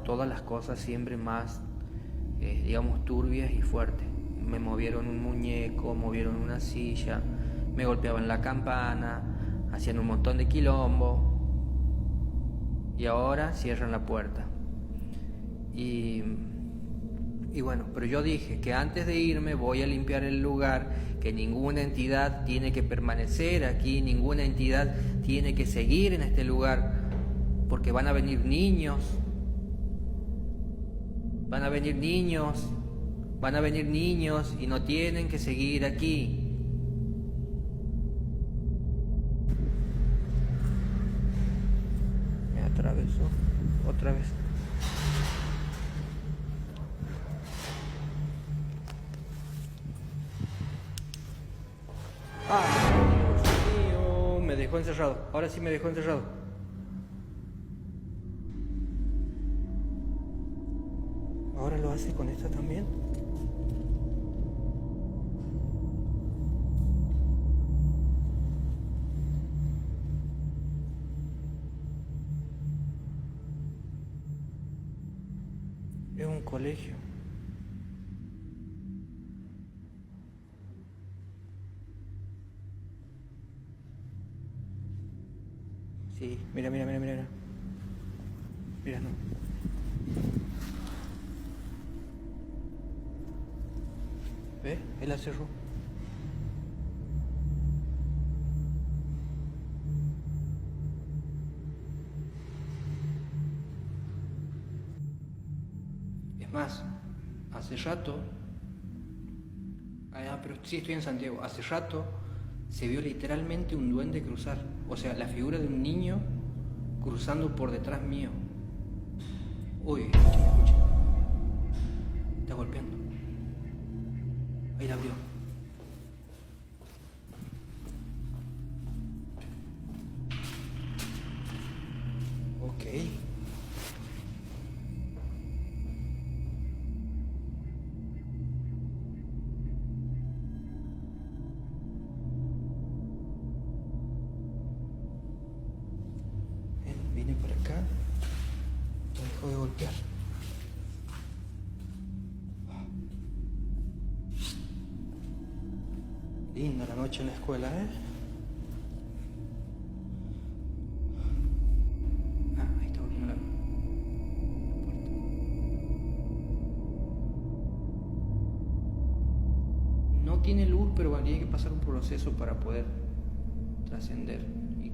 Todas las cosas siempre más, digamos, turbias y fuertes. Me movieron un muñeco, movieron una silla, me golpeaban la campana, hacían un montón de quilombo y ahora cierran la puerta. Y bueno, pero yo dije que antes de irme voy a limpiar el lugar, que ninguna entidad tiene que permanecer aquí, ninguna entidad tiene que seguir en este lugar, porque van a venir niños. Van a venir niños y no tienen que seguir aquí. Me atravesó otra vez. Dios mío, me dejó encerrado. Ahora sí me dejó encerrado. ¿Ahora lo hace con esta también? Es un colegio. Sí, mira. Mira, no. ¿Ve? Él la cerró. Es más, hace rato, pero sí estoy en Santiago, hace rato se vio literalmente un duende cruzar, o sea, la figura de un niño cruzando por detrás mío. Uy, escucha. Está golpeando. Ahí la abrió. Ok. Vine por acá. Me dejó de golpear. Linda la noche en la escuela, ¿eh? Ahí está volviendo la puerta. No tiene luz, pero habría que pasar un proceso para poder trascender y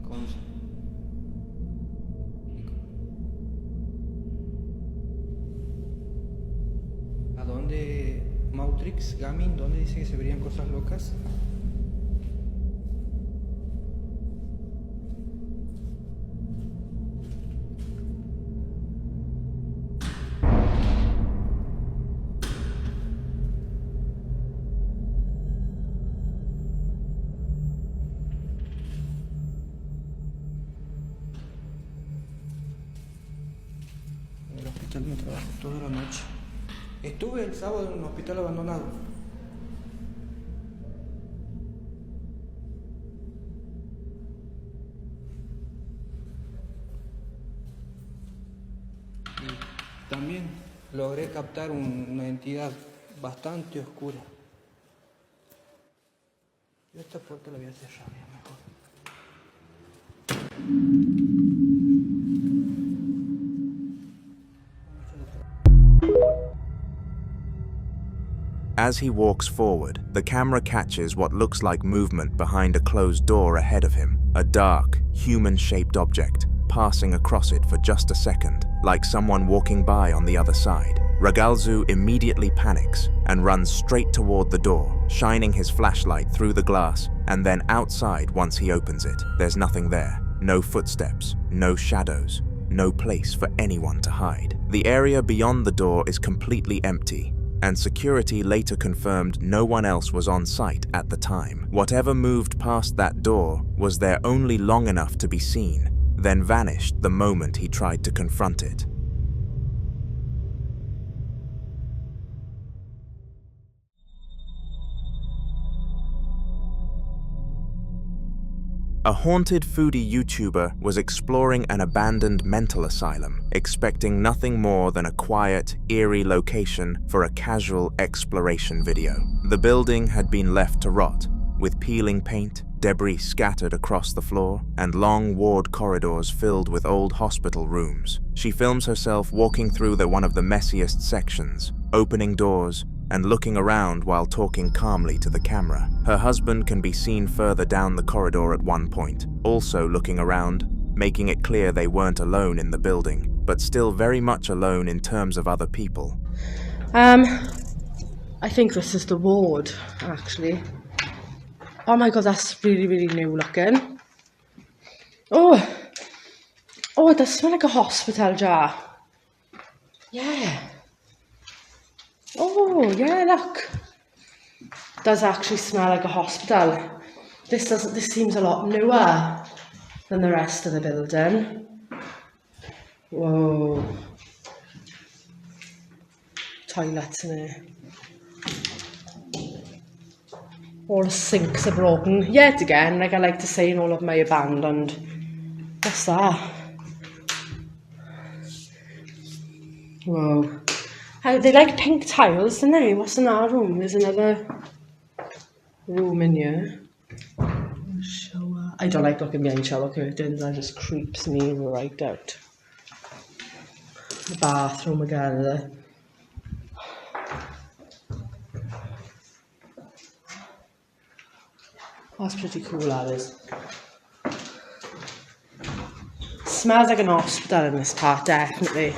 ¿A dónde Mautrix, Gamin, dónde dice que se verían cosas locas? En el hospital me trabajo toda la noche. Estuve el sábado en un hospital abandonado. Y también logré captar una entidad bastante oscura. Yo esta puerta la voy a cerrar ya mejor. As he walks forward, the camera catches what looks like movement behind a closed door ahead of him, a dark, human-shaped object. passing across it for just a second, like someone walking by on the other side. Ragalzu immediately panics and runs straight toward the door, shining his flashlight through the glass and then outside once he opens it. There's nothing there. No footsteps, no shadows, no place for anyone to hide. The area beyond the door is completely empty, and security later confirmed no one else was on site at the time. Whatever moved past that door was there only long enough to be seen, then vanished the moment he tried to confront it. A haunted foodie YouTuber was exploring an abandoned mental asylum, expecting nothing more than a quiet, eerie location for a casual exploration video. The building had been left to rot, with peeling paint, debris scattered across the floor, and long ward corridors filled with old hospital rooms. She films herself walking through one of the messiest sections, opening doors, and looking around while talking calmly to the camera. Her husband can be seen further down the corridor at one point, also looking around, making it clear they weren't alone in the building, but still very much alone in terms of other people. I think this is the ward, actually. Oh my god, that's really, really new looking. Oh, it does smell like a hospital jar. Yeah. Oh, yeah, look. It does actually smell like a hospital. This seems a lot newer than the rest of the building. Whoa. Toilets in here. All the sinks are broken. Yet again, like I like to say in all of my abandoned. What's that? Whoa. They like pink tiles, don't they? What's in our room? There's another room in here. Shower. I don't like looking behind shower curtains. That just creeps me right out. The bathroom again there. That's pretty cool, that is. Smells like an hospital in this part, definitely.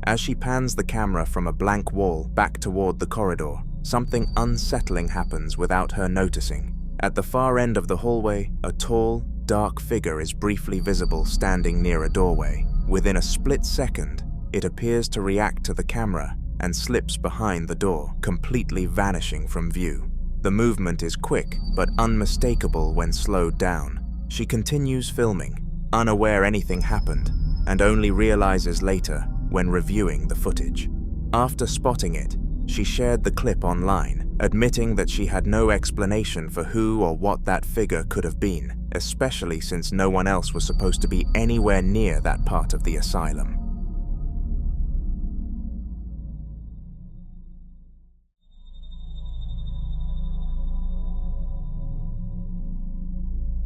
As she pans the camera from a blank wall back toward the corridor, something unsettling happens without her noticing. At the far end of the hallway, a tall, dark figure is briefly visible standing near a doorway. Within a split second, it appears to react to the camera and slips behind the door, completely vanishing from view. The movement is quick but unmistakable when slowed down. She continues filming, unaware anything happened, and only realizes later when reviewing the footage. After spotting it, she shared the clip online, admitting that she had no explanation for who or what that figure could have been, especially since no one else was supposed to be anywhere near that part of the asylum.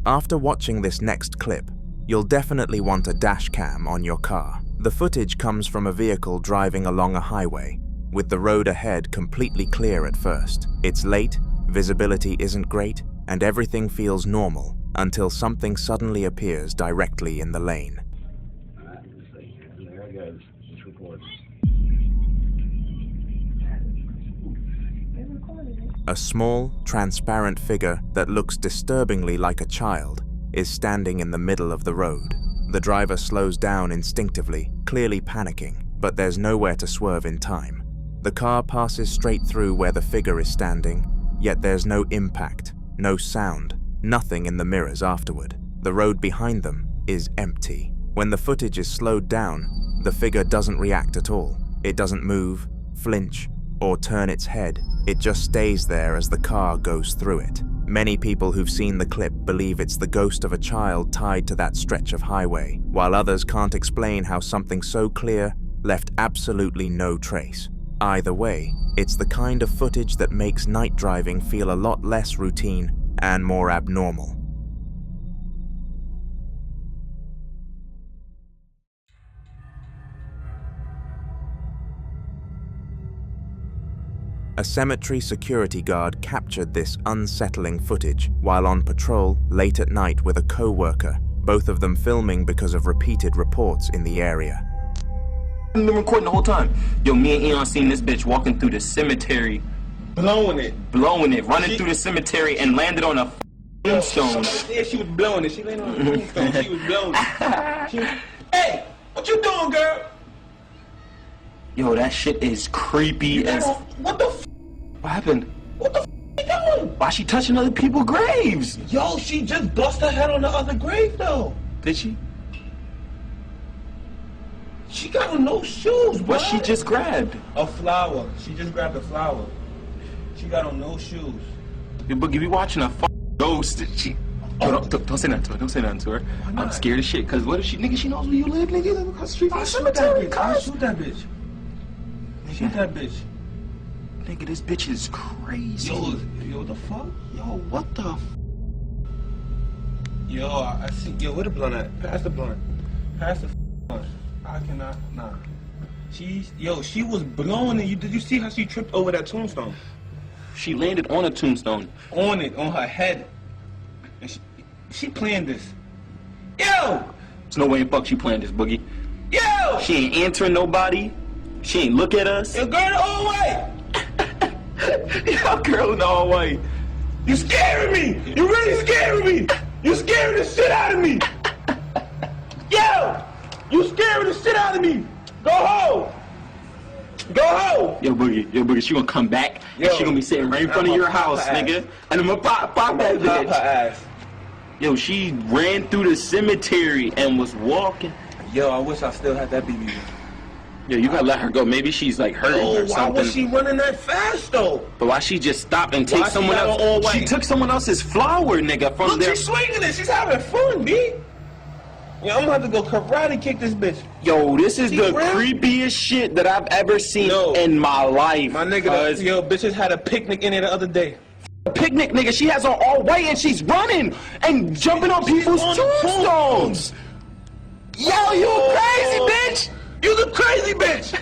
After watching this next clip, you'll definitely want a dash cam on your car. The footage comes from a vehicle driving along a highway, with the road ahead completely clear at first. It's late, visibility isn't great, and everything feels normal until something suddenly appears directly in the lane. There it goes. Just record. A small, transparent figure that looks disturbingly like a child is standing in the middle of the road. The driver slows down instinctively, clearly panicking, but there's nowhere to swerve in time. The car passes straight through where the figure is standing, yet there's no impact, no sound, nothing in the mirrors afterward. The road behind them is empty. When the footage is slowed down, the figure doesn't react at all. It doesn't move, flinch, or turn its head. It just stays there as the car goes through it. Many people who've seen the clip believe it's the ghost of a child tied to that stretch of highway, while others can't explain how something so clear left absolutely no trace. Either way, it's the kind of footage that makes night driving feel a lot less routine and more abnormal. A cemetery security guard captured this unsettling footage while on patrol late at night with a co-worker, both of them filming because of repeated reports in the area. I've been recording the whole time. Yo, me and Eon seen this bitch walking through the cemetery. Blowing it, running through the cemetery and landed on a tombstone. Yeah, she was blowing it. She landed on a tombstone. She was blowing it. Hey, what you doing, girl? Yo, that shit is creepy as... What the f***? What happened? What the f*** you doing? Why she touching other people's graves? Yo, she just bust her head on the other grave, though. Did she? She got on no shoes, bro. What she just grabbed? A flower. She just grabbed a flower. She got on no shoes. Yo, Boogie, we watching a ghost. She... Yo, don't say nothing to her. Don't say nothing to her. I'm scared as shit. Cause what if she, nigga, she knows where you live, nigga? Live across the street from the cemetery. I'll shoot that bitch. Shoot that bitch. Nigga, this bitch is crazy. Yo, the fuck? Yo, what the f? Yo, I see. Yo, where the blunt at? Pass the blunt. Pass the blunt. I cannot. Nah. She was blowing it. Did you see how she tripped over that tombstone? She landed on a tombstone. On her head. And she planned this. Yo! There's no way in fuck she planned this, Boogie. Yo! She ain't answering nobody. She ain't look at us. Yo, girl, the whole way. Yo, girl, the whole way. You scaring me. You really scaring me. You scaring the shit out of me. Yo! You scaring the shit out of me. Go home. Go home. Yo, Boogie, she gonna come back and she gonna be sitting right in front of your house, nigga. And I'm gonna pop that bitch. Her ass. Yo, she ran through the cemetery and was walking. Yo, I wish I still had that BB. Yo, you gotta let her go. Maybe she's like hurting or something. Why was she running that fast though? But why she just stopped and take someone else? She took someone else's flower, nigga, from there. Look, she's swinging it. She's having fun, B. Yeah, I'm gonna have to go karate kick this bitch. Yo, this is the creepiest shit that I've ever seen in my life. My nigga, yo, bitches had a picnic in there the other day. A picnic, nigga. She has on all white and she's running and jumping on people's tombstones. Yo, you crazy bitch! You the crazy bitch!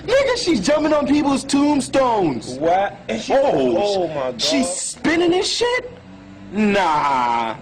Nigga, she's jumping on people's tombstones. What? Oh my God. She's spinning this shit? Nah.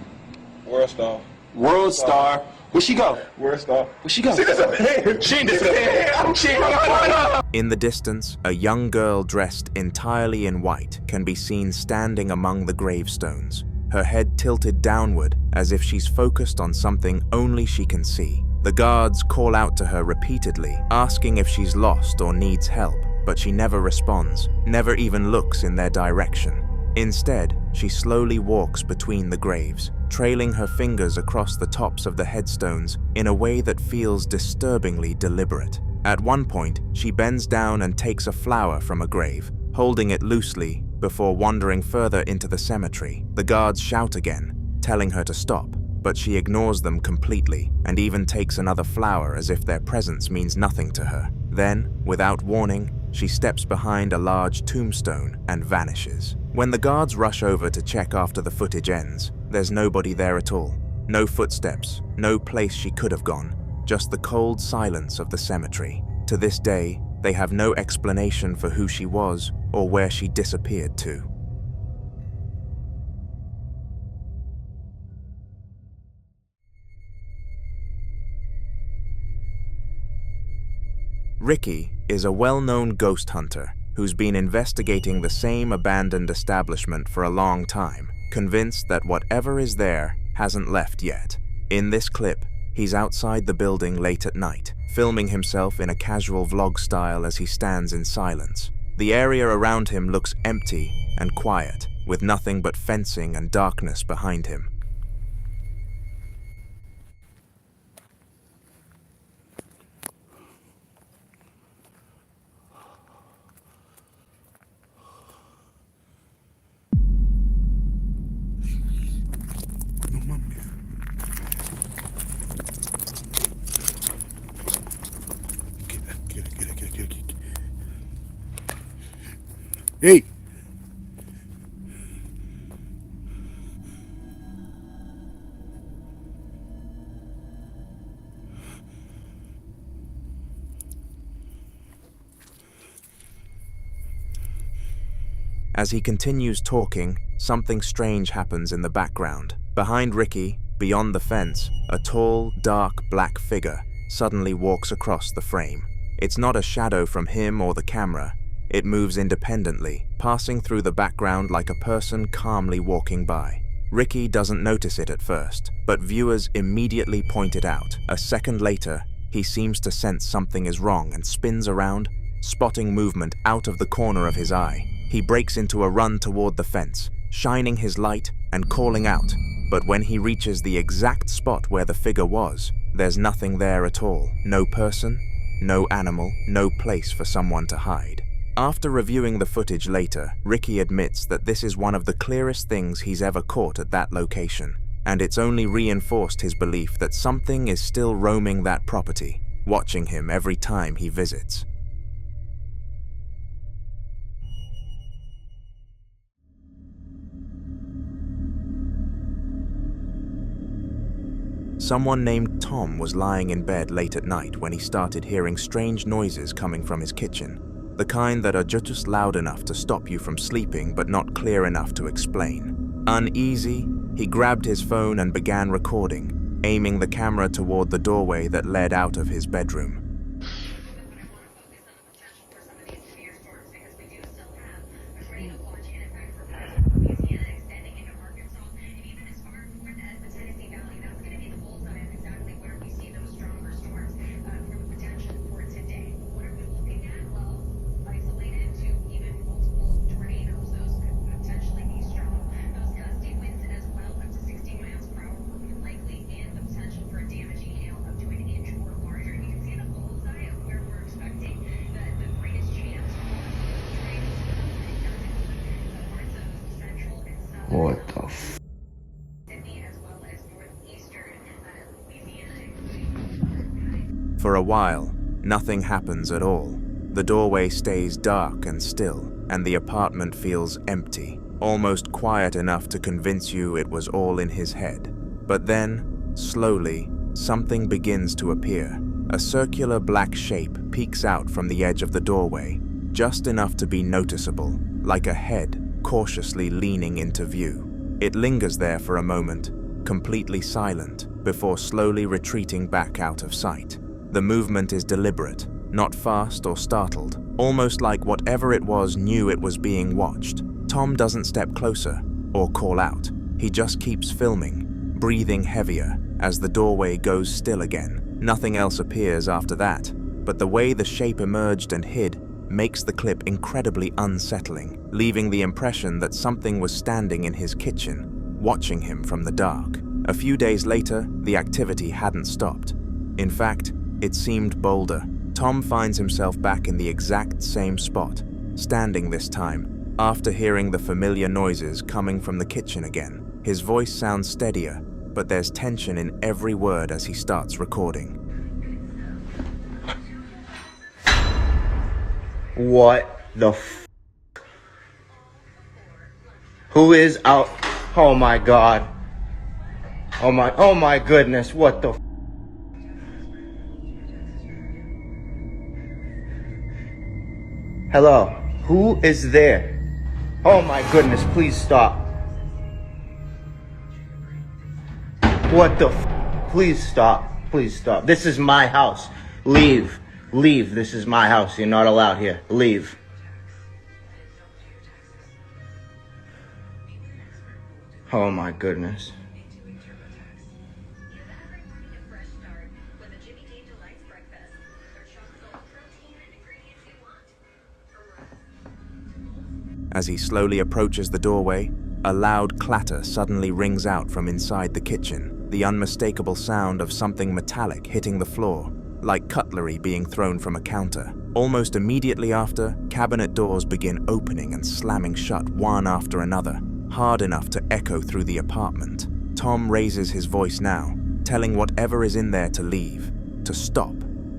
World star. World star. Where'd she go? World star. Where'd she go? She disappeared. She disappeared. She disappeared. In the distance, a young girl dressed entirely in white can be seen standing among the gravestones, her head tilted downward as if she's focused on something only she can see. The guards call out to her repeatedly, asking if she's lost or needs help, but she never responds, never even looks in their direction. Instead, she slowly walks between the graves, trailing her fingers across the tops of the headstones in a way that feels disturbingly deliberate. At one point, she bends down and takes a flower from a grave, holding it loosely before wandering further into the cemetery. The guards shout again, telling her to stop, but she ignores them completely and even takes another flower as if their presence means nothing to her. Then, without warning, she steps behind a large tombstone and vanishes. When the guards rush over to check after the footage ends, there's nobody there at all. No footsteps, no place she could have gone, just the cold silence of the cemetery. To this day, they have no explanation for who she was or where she disappeared to. Ricky is a well-known ghost hunter who's been investigating the same abandoned establishment for a long time, convinced that whatever is there hasn't left yet. In this clip, he's outside the building late at night, filming himself in a casual vlog style as he stands in silence. The area around him looks empty and quiet, with nothing but fencing and darkness behind him. Hey! As he continues talking, something strange happens in the background. Behind Ricky, beyond the fence, a tall, dark black figure suddenly walks across the frame. It's not a shadow from him or the camera. It moves independently, passing through the background like a person calmly walking by. Ricky doesn't notice it at first, but viewers immediately point it out. A second later, he seems to sense something is wrong and spins around, spotting movement out of the corner of his eye. He breaks into a run toward the fence, shining his light and calling out, but when he reaches the exact spot where the figure was, there's nothing there at all. No person, no animal, no place for someone to hide. After reviewing the footage later, Ricky admits that this is one of the clearest things he's ever caught at that location, and it's only reinforced his belief that something is still roaming that property, watching him every time he visits. Someone named Tom was lying in bed late at night when he started hearing strange noises coming from his kitchen. The kind that are just loud enough to stop you from sleeping but not clear enough to explain. Uneasy, he grabbed his phone and began recording, aiming the camera toward the doorway that led out of his bedroom. What the f... For a while, nothing happens at all. The doorway stays dark and still, and the apartment feels empty, almost quiet enough to convince you it was all in his head. But then, slowly, something begins to appear. A circular black shape peeks out from the edge of the doorway, just enough to be noticeable, like a head cautiously leaning into view. It lingers there for a moment, completely silent, before slowly retreating back out of sight. The movement is deliberate, not fast or startled, almost like whatever it was knew it was being watched. Tom doesn't step closer or call out. He just keeps filming, breathing heavier as the doorway goes still again. Nothing else appears after that, but the way the shape emerged and hid makes the clip incredibly unsettling, leaving the impression that something was standing in his kitchen, watching him from the dark. A few days later, the activity hadn't stopped. In fact, it seemed bolder. Tom finds himself back in the exact same spot, standing this time, after hearing the familiar noises coming from the kitchen again. His voice sounds steadier, but there's tension in every word as he starts recording. What the f? Who is out? Oh my god. Oh my goodness, what the f? Hello, who is there? Oh my goodness, please stop. What the f? Please stop, please stop. This is my house. Leave, leave, this is my house. You're not allowed here. Leave. Oh my goodness. As he slowly approaches the doorway, a loud clatter suddenly rings out from inside the kitchen, the unmistakable sound of something metallic hitting the floor, like cutlery being thrown from a counter. Almost immediately after, cabinet doors begin opening and slamming shut one after another, hard enough to echo through the apartment. Tom raises his voice now, telling whatever is in there to leave, to stop,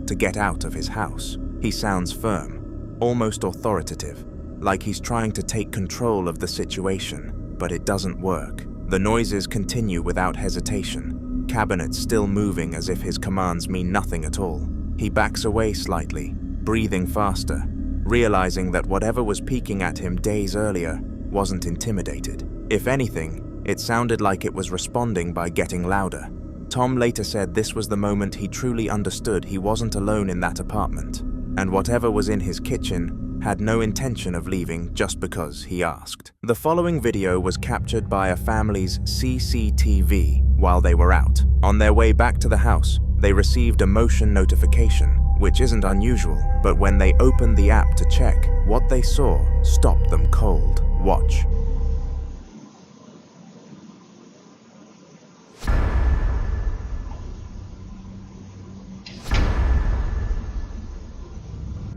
to get out of his house. He sounds firm, almost authoritative, like he's trying to take control of the situation, but it doesn't work. The noises continue without hesitation, cabinets still moving as if his commands mean nothing at all. He backs away slightly, breathing faster, realizing that whatever was peeking at him days earlier wasn't intimidated. If anything, it sounded like it was responding by getting louder. Tom later said this was the moment he truly understood he wasn't alone in that apartment, and whatever was in his kitchen had no intention of leaving just because he asked. The following video was captured by a family's CCTV while they were out. On their way back to the house, they received a motion notification, which isn't unusual, but when they opened the app to check, what they saw stopped them cold. Watch.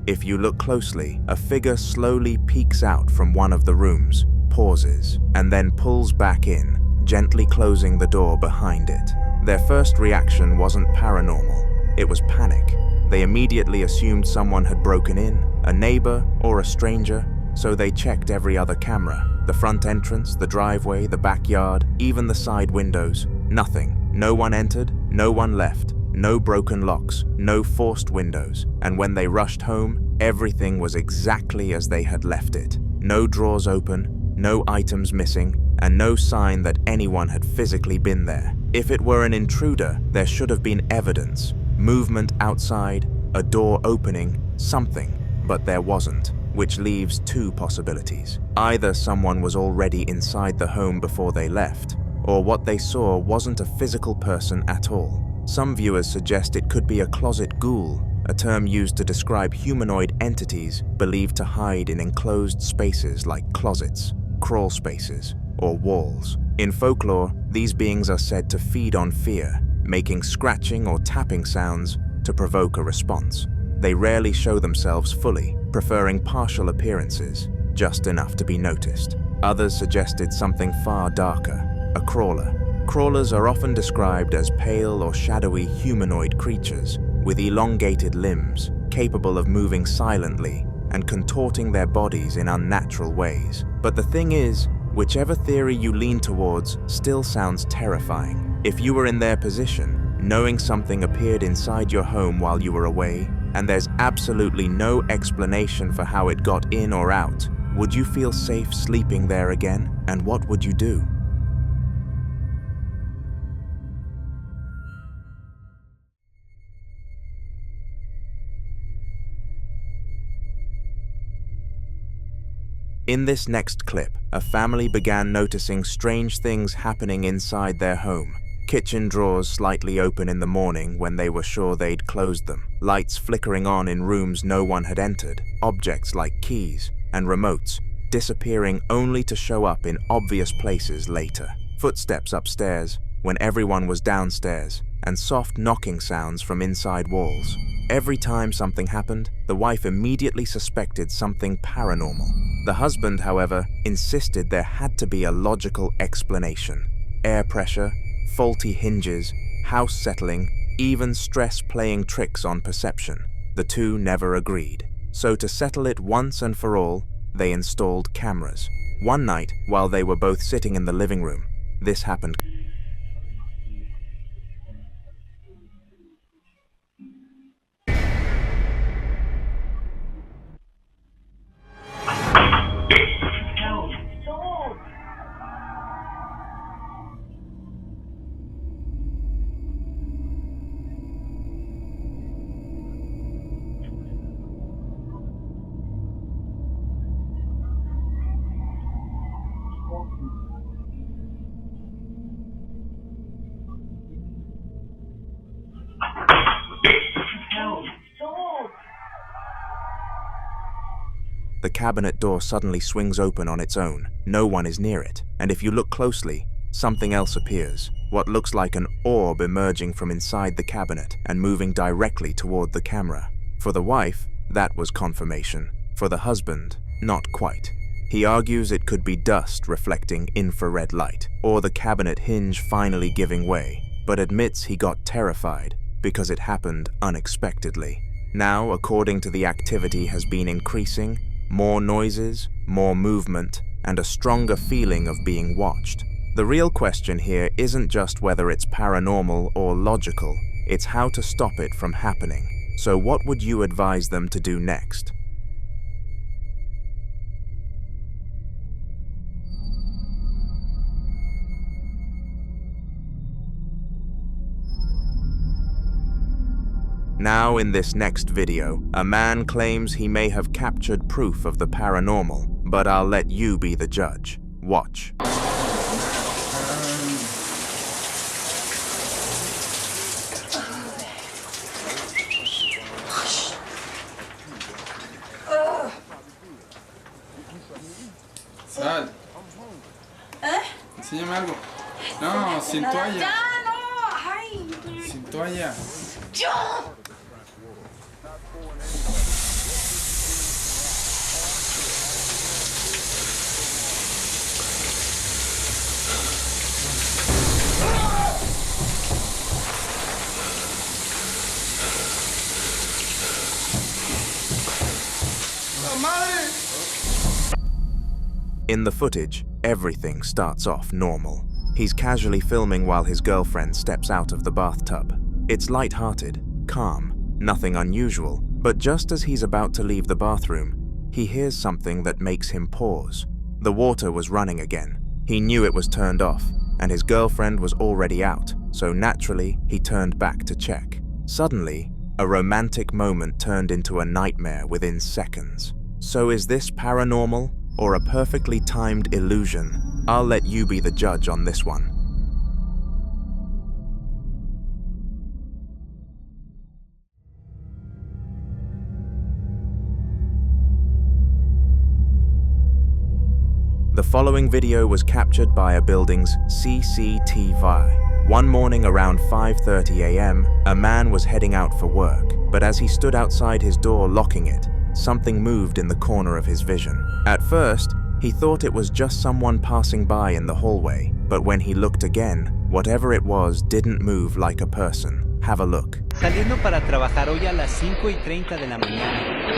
If you look closely, a figure slowly peeks out from one of the rooms, pauses, and then pulls back in, gently closing the door behind it. Their first reaction wasn't paranormal, it was panic. They immediately assumed someone had broken in, a neighbor or a stranger, so they checked every other camera, the front entrance, the driveway, the backyard, even the side windows. Nothing. No one entered, no one left. No broken locks, no forced windows, and when they rushed home, everything was exactly as they had left it. No drawers open, no items missing, and no sign that anyone had physically been there. If it were an intruder, there should have been evidence, movement outside, a door opening, something, but there wasn't, which leaves two possibilities. Either someone was already inside the home before they left, or what they saw wasn't a physical person at all. Some viewers suggest it could be a closet ghoul, a term used to describe humanoid entities believed to hide in enclosed spaces like closets, crawl spaces, or walls. In folklore, these beings are said to feed on fear, making scratching or tapping sounds to provoke a response. They rarely show themselves fully, preferring partial appearances, just enough to be noticed. Others suggested something far darker, a crawler. Crawlers are often described as pale or shadowy humanoid creatures with elongated limbs, capable of moving silently and contorting their bodies in unnatural ways. But the thing is, whichever theory you lean towards still sounds terrifying. If you were in their position, knowing something appeared inside your home while you were away, and there's absolutely no explanation for how it got in or out, would you feel safe sleeping there again? And what would you do? In this next clip, a family began noticing strange things happening inside their home. Kitchen drawers slightly open in the morning when they were sure they'd closed them. Lights flickering on in rooms no one had entered. Objects like keys and remotes disappearing only to show up in obvious places later. Footsteps upstairs when everyone was downstairs, and soft knocking sounds from inside walls. Every time something happened, the wife immediately suspected something paranormal. The husband, however, insisted there had to be a logical explanation. Air pressure, faulty hinges, house settling, even stress playing tricks on perception. The two never agreed. So to settle it once and for all, they installed cameras. One night, while they were both sitting in the living room, this happened. The cabinet door suddenly swings open on its own. No one is near it, and if you look closely, something else appears. What looks like an orb emerging from inside the cabinet and moving directly toward the camera. For the wife, that was confirmation. For the husband, not quite. He argues it could be dust reflecting infrared light, or the cabinet hinge finally giving way, but admits he got terrified because it happened unexpectedly. Now, according to the activity has been increasing, more noises, more movement, and a stronger feeling of being watched. The real question here isn't just whether it's paranormal or logical, it's how to stop it from happening. So what would you advise them to do next? Now in this next video, a man claims he may have captured proof of the paranormal, but I'll let you be the judge. Watch. Sal. Enséñame algo. No, sin toalla. Ya, no. Ay. Sin toalla. Yo. In the footage, everything starts off normal. He's casually filming while his girlfriend steps out of the bathtub. It's light-hearted, calm, nothing unusual, but just as he's about to leave the bathroom, he hears something that makes him pause. The water was running again. He knew it was turned off, and his girlfriend was already out, so naturally, he turned back to check. Suddenly, a romantic moment turned into a nightmare within seconds. So is this paranormal or a perfectly timed illusion? I'll let you be the judge on this one. The following video was captured by a building's CCTV. One morning around 5:30 a.m., a man was heading out for work, but as he stood outside his door locking it, something moved in the corner of his vision. At first, he thought it was just someone passing by in the hallway, but when he looked again, whatever it was didn't move like a person. Have a look. Saliendo para trabajar hoy a las 5:30 de la mañana.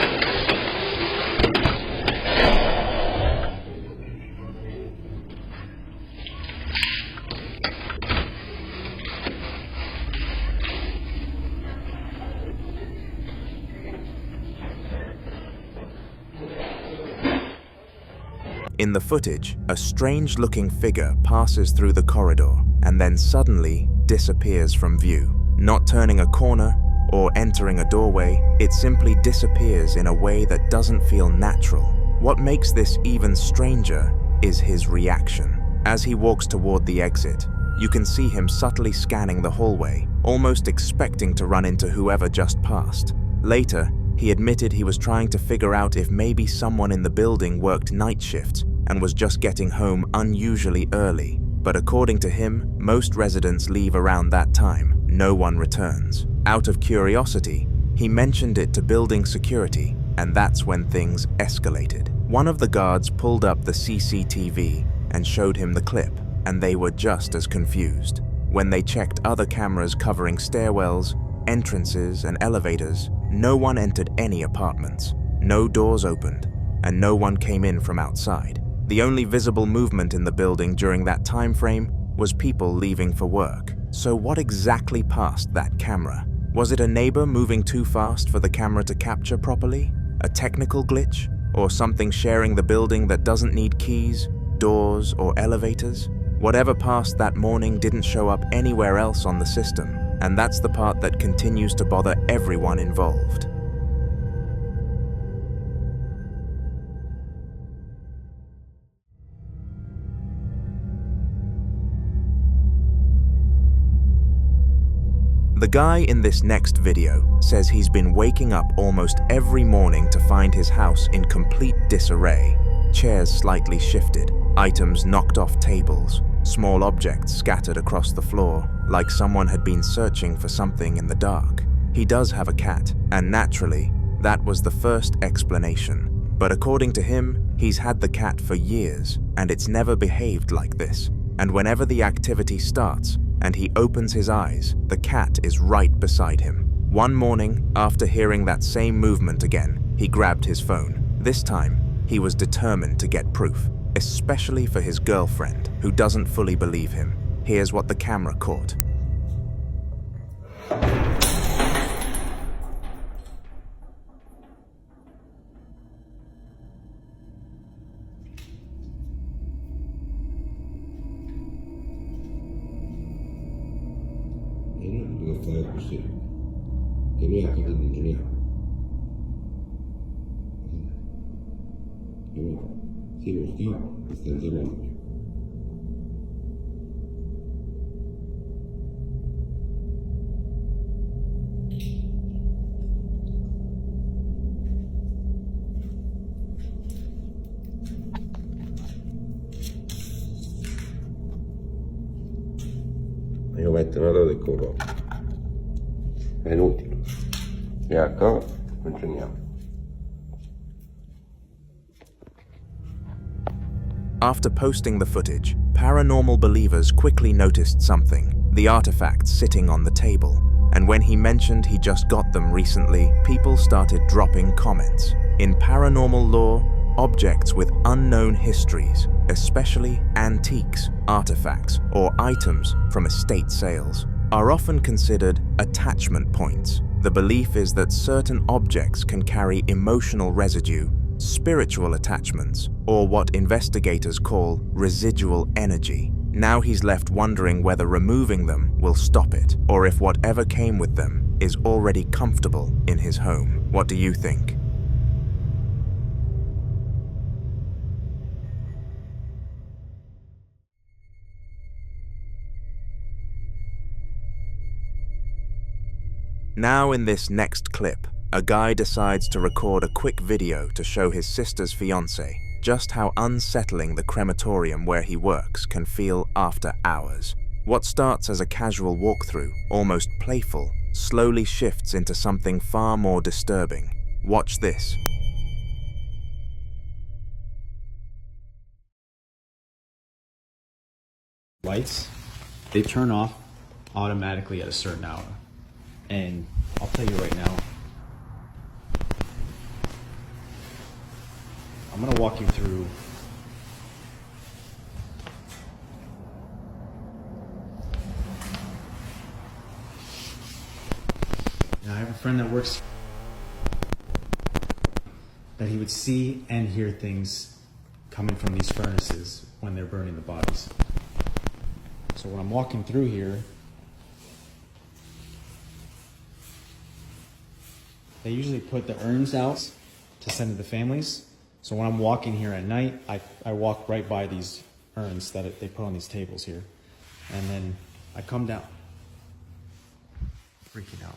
In the footage, a strange-looking figure passes through the corridor and then suddenly disappears from view. Not turning a corner or entering a doorway, it simply disappears in a way that doesn't feel natural. What makes this even stranger is his reaction. As he walks toward the exit, you can see him subtly scanning the hallway, almost expecting to run into whoever just passed. Later, he admitted he was trying to figure out if maybe someone in the building worked night shifts and was just getting home unusually early. But according to him, most residents leave around that time. No one returns. Out of curiosity, he mentioned it to building security, and that's when things escalated. One of the guards pulled up the CCTV and showed him the clip, and they were just as confused. When they checked other cameras covering stairwells, entrances, and elevators, no one entered any apartments. no doors opened, and no one came in from outside. The only visible movement in the building during that time frame was people leaving for work. So what exactly passed that camera? Was it a neighbor moving too fast for the camera to capture properly? A technical glitch? Or something sharing the building that doesn't need keys, doors, or elevators? Whatever passed that morning didn't show up anywhere else on the system, and that's the part that continues to bother everyone involved. The guy in this next video says he's been waking up almost every morning to find his house in complete disarray. Chairs slightly shifted, items knocked off tables, small objects scattered across the floor, like someone had been searching for something in the dark. He does have a cat, and naturally, that was the first explanation. But according to him, he's had the cat for years, and it's never behaved like this. And whenever the activity starts, and he opens his eyes, the cat is right beside him. One morning, after hearing that same movement again, he grabbed his phone. This time, he was determined to get proof, especially for his girlfriend, who doesn't fully believe him. Here's what the camera caught. Io metterlo del colore. È inutile. E acá non c'è niente. After posting the footage, paranormal believers quickly noticed something, the artifacts sitting on the table. And when he mentioned he just got them recently, people started dropping comments. In paranormal lore, objects with unknown histories, especially antiques, artifacts, or items from estate sales, are often considered attachment points. The belief is that certain objects can carry emotional residue, spiritual attachments, or what investigators call residual energy. Now he's left wondering whether removing them will stop it, or if whatever came with them is already comfortable in his home. What do you think? Now in this next clip, a guy decides to record a quick video to show his sister's fiancé just how unsettling the crematorium where he works can feel after hours. What starts as a casual walkthrough, almost playful, slowly shifts into something far more disturbing. Watch this. Lights, they turn off automatically at a certain hour. And I'll tell you right now, I'm going to walk you through now, I have a friend that works that he would see and hear things coming from these furnaces when they're burning the bodies. So when I'm walking through here, they usually put the urns out to send to the families. So when I'm walking here at night, I walk right by these urns that they put on these tables here. And then I come down, freaking out.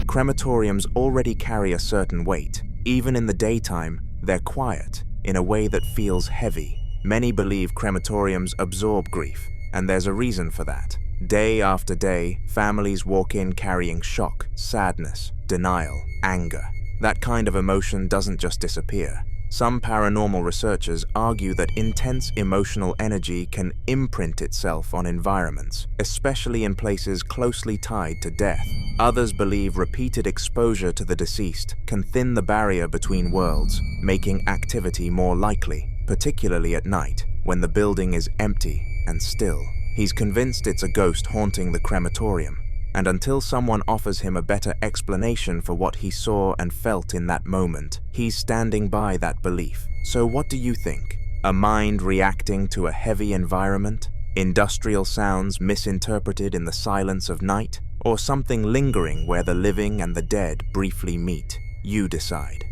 Crematoriums already carry a certain weight. Even in the daytime, they're quiet in a way that feels heavy. Many believe crematoriums absorb grief, and there's a reason for that. Day after day, families walk in carrying shock, sadness, denial, anger. That kind of emotion doesn't just disappear. Some paranormal researchers argue that intense emotional energy can imprint itself on environments, especially in places closely tied to death. Others believe repeated exposure to the deceased can thin the barrier between worlds, making activity more likely, particularly at night, when the building is empty and still. He's convinced it's a ghost haunting the crematorium, and until someone offers him a better explanation for what he saw and felt in that moment, he's standing by that belief. So what do you think? A mind reacting to a heavy environment? Industrial sounds misinterpreted in the silence of night? Or something lingering where the living and the dead briefly meet? You decide.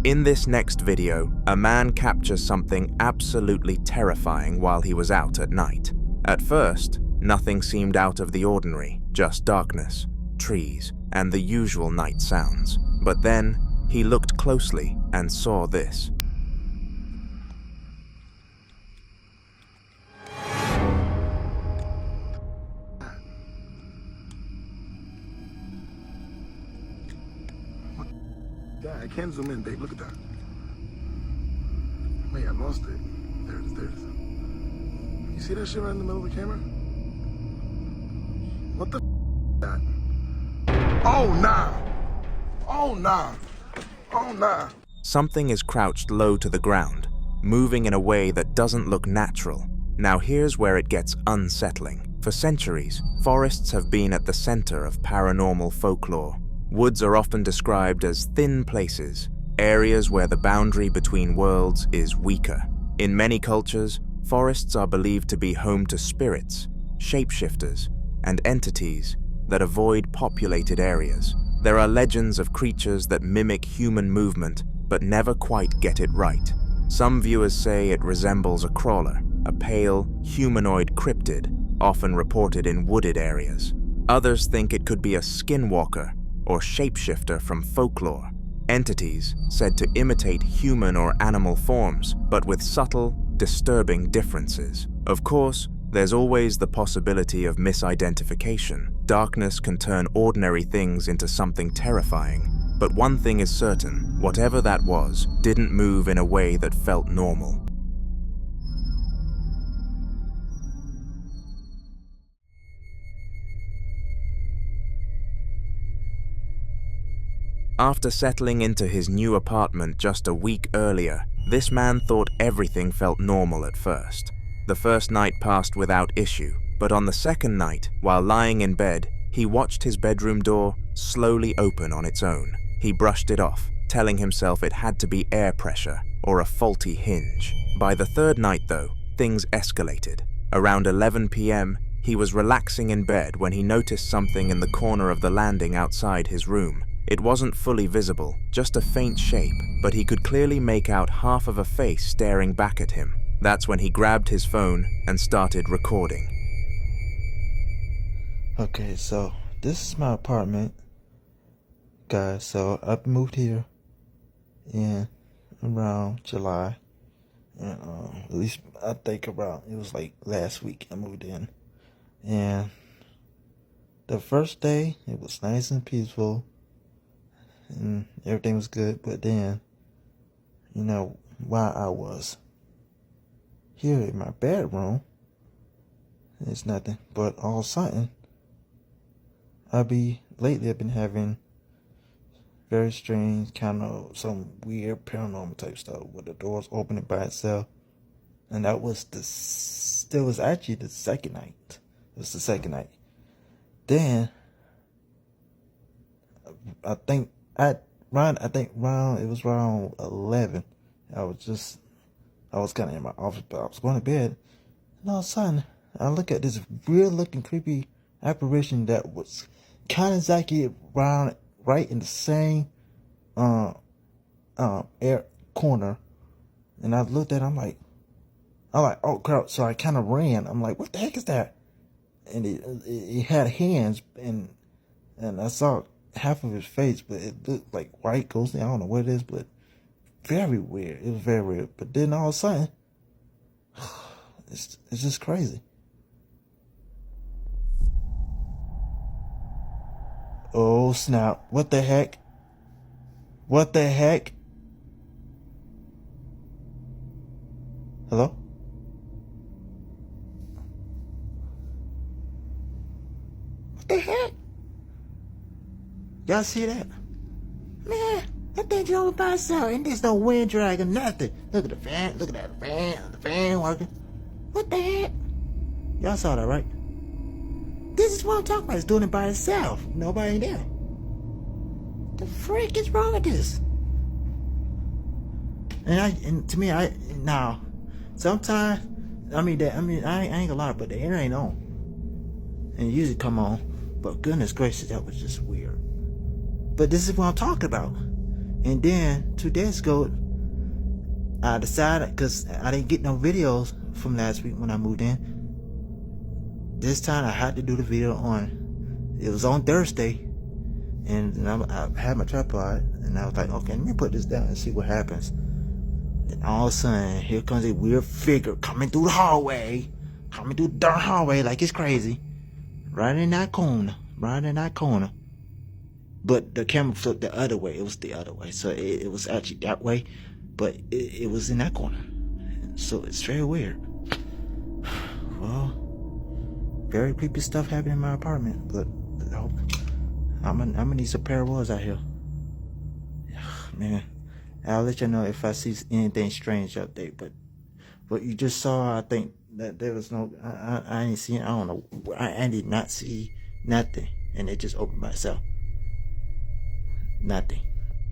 In this next video, a man captures something absolutely terrifying while he was out at night. At first, nothing seemed out of the ordinary, just darkness, trees, and the usual night sounds. But then, he looked closely and saw this. Yeah, I can't zoom in, babe. Look at that. Wait, I lost it. There it is, there it is. You see that shit right in the middle of the camera? What the that? Oh, nah. Oh, nah. Oh, nah. Something is crouched low to the ground, moving in a way that doesn't look natural. Now here's where it gets unsettling. For centuries, forests have been at the center of paranormal folklore. Woods are often described as thin places, areas where the boundary between worlds is weaker. In many cultures, forests are believed to be home to spirits, shapeshifters, and entities that avoid populated areas. There are legends of creatures that mimic human movement but never quite get it right. Some viewers say it resembles a crawler, a pale, humanoid cryptid, often reported in wooded areas. Others think it could be a skinwalker or shapeshifter from folklore, entities said to imitate human or animal forms, but with subtle, disturbing differences. Of course, there's always the possibility of misidentification. Darkness can turn ordinary things into something terrifying. But one thing is certain, whatever that was didn't move in a way that felt normal. After settling into his new apartment just a week earlier, this man thought everything felt normal at first. The first night passed without issue, but on the second night, while lying in bed, he watched his bedroom door slowly open on its own. He brushed it off, telling himself it had to be air pressure or a faulty hinge. By the third night, though, things escalated. Around 11 p.m., he was relaxing in bed when he noticed something in the corner of the landing outside his room. It wasn't fully visible, just a faint shape, but he could clearly make out half of a face staring back at him. That's when he grabbed his phone and started recording. Okay, so this is my apartment, guys. So I moved here in around July, and at least I think around, it was like last week I moved in. And the first day it was nice and peaceful and everything was good, but then, you know, while I was here in my bedroom, it's nothing, but all of a sudden, lately I've been having very strange, kind of some weird paranormal type stuff where the doors opening by itself. And that was actually the second night. It was the second night. Then I think it was around 11. I was kind of in my office, but I was going to bed, and all of a sudden I look at this weird looking creepy apparition that was kind of exactly around right in the same air corner, and I looked at it, I'm like, oh crap, so I kind of ran. I'm like, what the heck is that? And it had hands, and I saw half of his face, but it looked like white ghostly. I don't know what it is, but very weird. It was very weird. But then all of a sudden, it's just crazy. Oh snap! What the heck? What the heck? Hello? What the heck? Y'all see that? Man, that thing drove by itself, and there's no wind drag or nothing. Look at the fan, look at that fan, the fan working. What the heck? Y'all saw that, right? This is what I'm talking about. It's doing it by itself. Nobody there. The frick is wrong with this? And to me, now, sometimes, I ain't gonna lie, but the internet ain't on. And it usually come on. But goodness gracious, that was just weird. But this is what I'm talking about. And then 2 days ago, I decided, because I didn't get no videos from last week when I moved in. This time I had to do the video it was on Thursday. And I had my tripod, and I was like, okay, let me put this down and see what happens. Then all of a sudden, here comes a weird figure coming through the hallway. Coming through the dark hallway like it's crazy. Right in that corner. But the camera flipped the other way. It was the other way. So it was actually that way. But it was in that corner. So it's very weird. Well, very creepy stuff happened in my apartment. But I'm gonna need some parables out here. Man, I'll let you know if I see anything strange up there. But what you just saw, I think that there was no, I ain't seen, I don't know, I did not see nothing. And it just opened by itself. Nothing.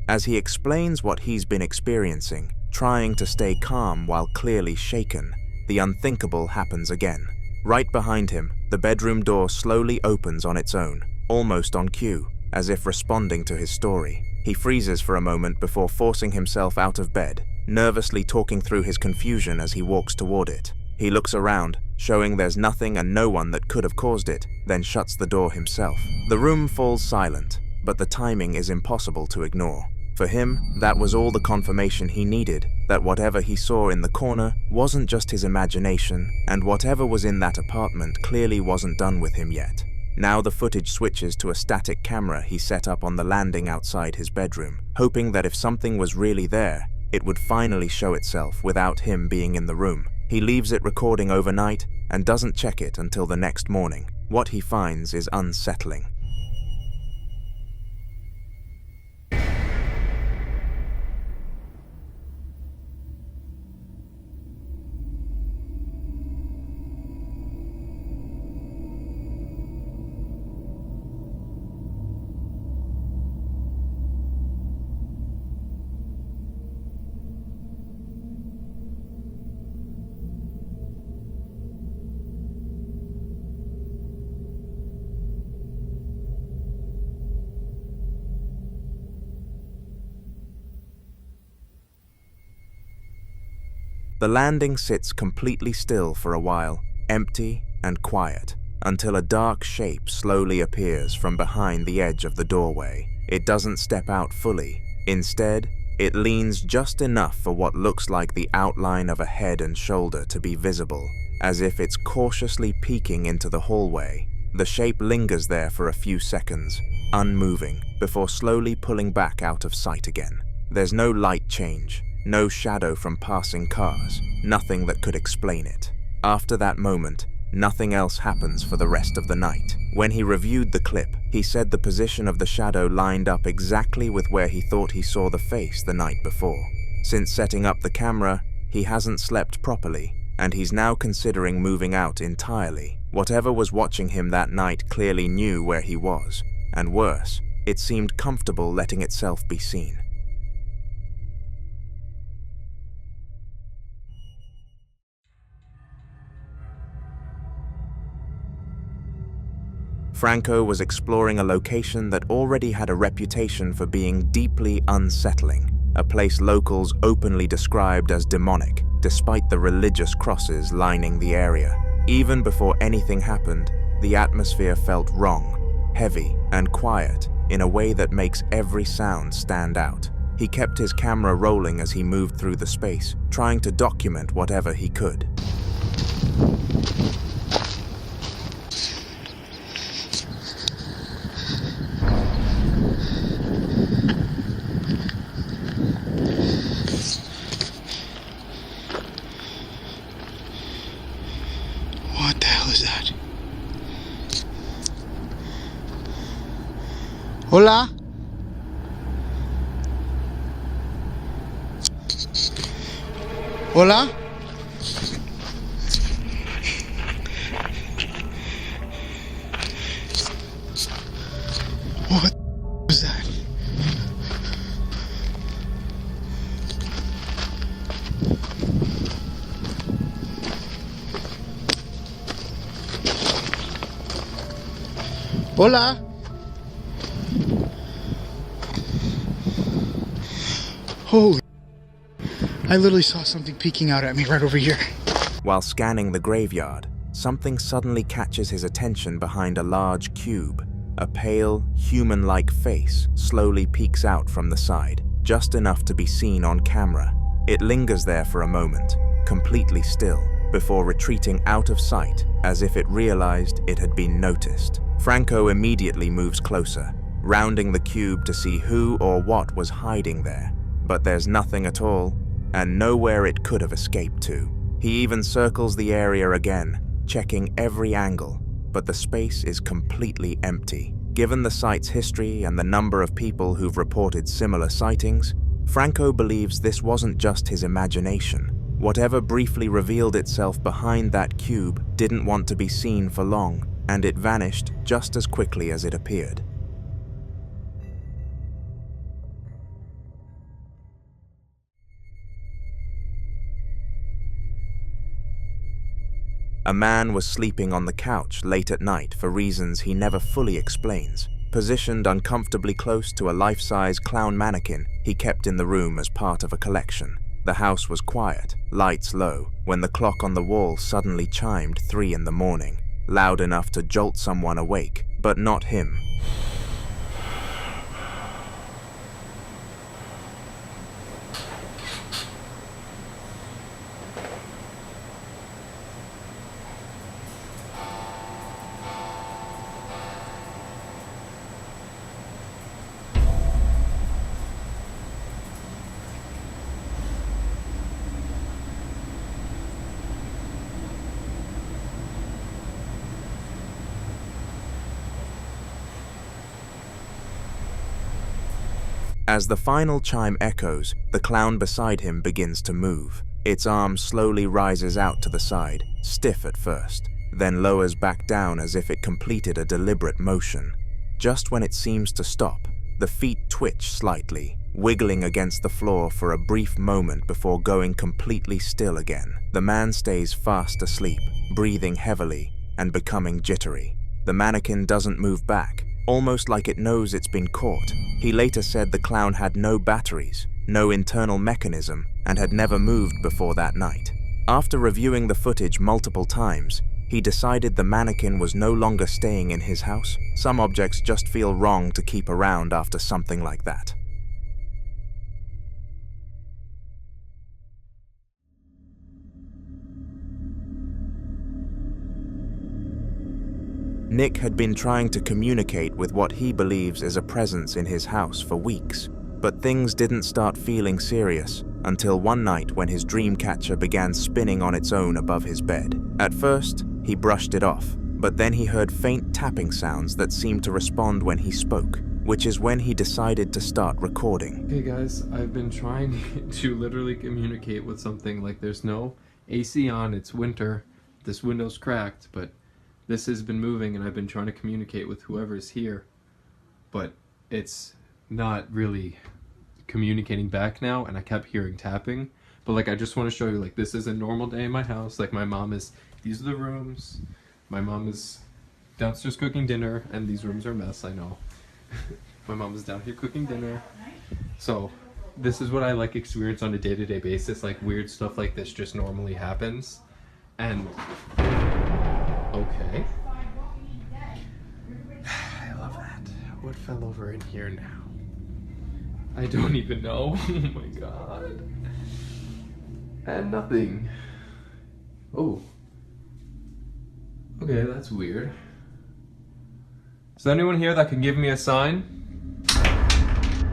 As he explains what he's been experiencing, trying to stay calm while clearly shaken, the unthinkable happens again. Right behind him, the bedroom door slowly opens on its own, almost on cue, as if responding to his story. He freezes for a moment before forcing himself out of bed, nervously talking through his confusion as he walks toward it. He looks around, showing there's nothing and no one that could have caused it, then shuts the door himself. The room falls silent, but the timing is impossible to ignore. For him, that was all the confirmation he needed, that whatever he saw in the corner wasn't just his imagination, and whatever was in that apartment clearly wasn't done with him yet. Now the footage switches to a static camera he set up on the landing outside his bedroom, hoping that if something was really there, it would finally show itself without him being in the room. He leaves it recording overnight and doesn't check it until the next morning. What he finds is unsettling. The landing sits completely still for a while, empty and quiet, until a dark shape slowly appears from behind the edge of the doorway. It doesn't step out fully. Instead, it leans just enough for what looks like the outline of a head and shoulder to be visible, as if it's cautiously peeking into the hallway. The shape lingers there for a few seconds, unmoving, before slowly pulling back out of sight again. There's no light change. No shadow from passing cars, nothing that could explain it. After that moment, nothing else happens for the rest of the night. When he reviewed the clip, he said the position of the shadow lined up exactly with where he thought he saw the face the night before. Since setting up the camera, he hasn't slept properly, and he's now considering moving out entirely. Whatever was watching him that night clearly knew where he was, and worse, it seemed comfortable letting itself be seen. Franco was exploring a location that already had a reputation for being deeply unsettling, a place locals openly described as demonic, despite the religious crosses lining the area. Even before anything happened, the atmosphere felt wrong, heavy, and quiet in a way that makes every sound stand out. He kept his camera rolling as he moved through the space, trying to document whatever he could. What the hell is that? Hola? Hola? What was that? Hola? Holy, I literally saw something peeking out at me right over here. While scanning the graveyard, something suddenly catches his attention behind a large cube. A pale, human-like face slowly peeks out from the side, just enough to be seen on camera. It lingers there for a moment, completely still, before retreating out of sight as if it realized it had been noticed. Franco immediately moves closer, rounding the cube to see who or what was hiding there. But there's nothing at all, and nowhere it could have escaped to. He even circles the area again, checking every angle, but the space is completely empty. Given the site's history and the number of people who've reported similar sightings, Franco believes this wasn't just his imagination. Whatever briefly revealed itself behind that cube didn't want to be seen for long, and it vanished just as quickly as it appeared. A man was sleeping on the couch late at night for reasons he never fully explains. Positioned uncomfortably close to a life-size clown mannequin he kept in the room as part of a collection. The house was quiet, lights low, when the clock on the wall suddenly chimed 3 in the morning, loud enough to jolt someone awake, but not him. As the final chime echoes, the clown beside him begins to move. Its arm slowly rises out to the side, stiff at first, then lowers back down as if it completed a deliberate motion. Just when it seems to stop, the feet twitch slightly, wiggling against the floor for a brief moment before going completely still again. The man stays fast asleep, breathing heavily and becoming jittery. The mannequin doesn't move back, almost like it knows it's been caught. He later said the clown had no batteries, no internal mechanism, and had never moved before that night. After reviewing the footage multiple times, he decided the mannequin was no longer staying in his house. Some objects just feel wrong to keep around after something like that. Nick had been trying to communicate with what he believes is a presence in his house for weeks, but things didn't start feeling serious until one night when his dream catcher began spinning on its own above his bed. At first, he brushed it off, but then he heard faint tapping sounds that seemed to respond when he spoke, which is when he decided to start recording. Okay guys, I've been trying to literally communicate with something. Like, there's no AC on, it's winter, this window's cracked, but this has been moving and I've been trying to communicate with whoever's here, but it's not really communicating back now, and I kept hearing tapping. But like, I just want to show you, like, this is a normal day in my house. Like, my mom is, these are the rooms, my mom is downstairs cooking dinner, and these rooms are a mess, I know. My mom is down here cooking dinner. So, this is what I like experience on a day-to-day basis. Like, weird stuff like this just normally happens. And, okay. I love that. What fell over in here now? I don't even know. Oh my god. And nothing. Oh. Okay, that's weird. Is there anyone here that can give me a sign?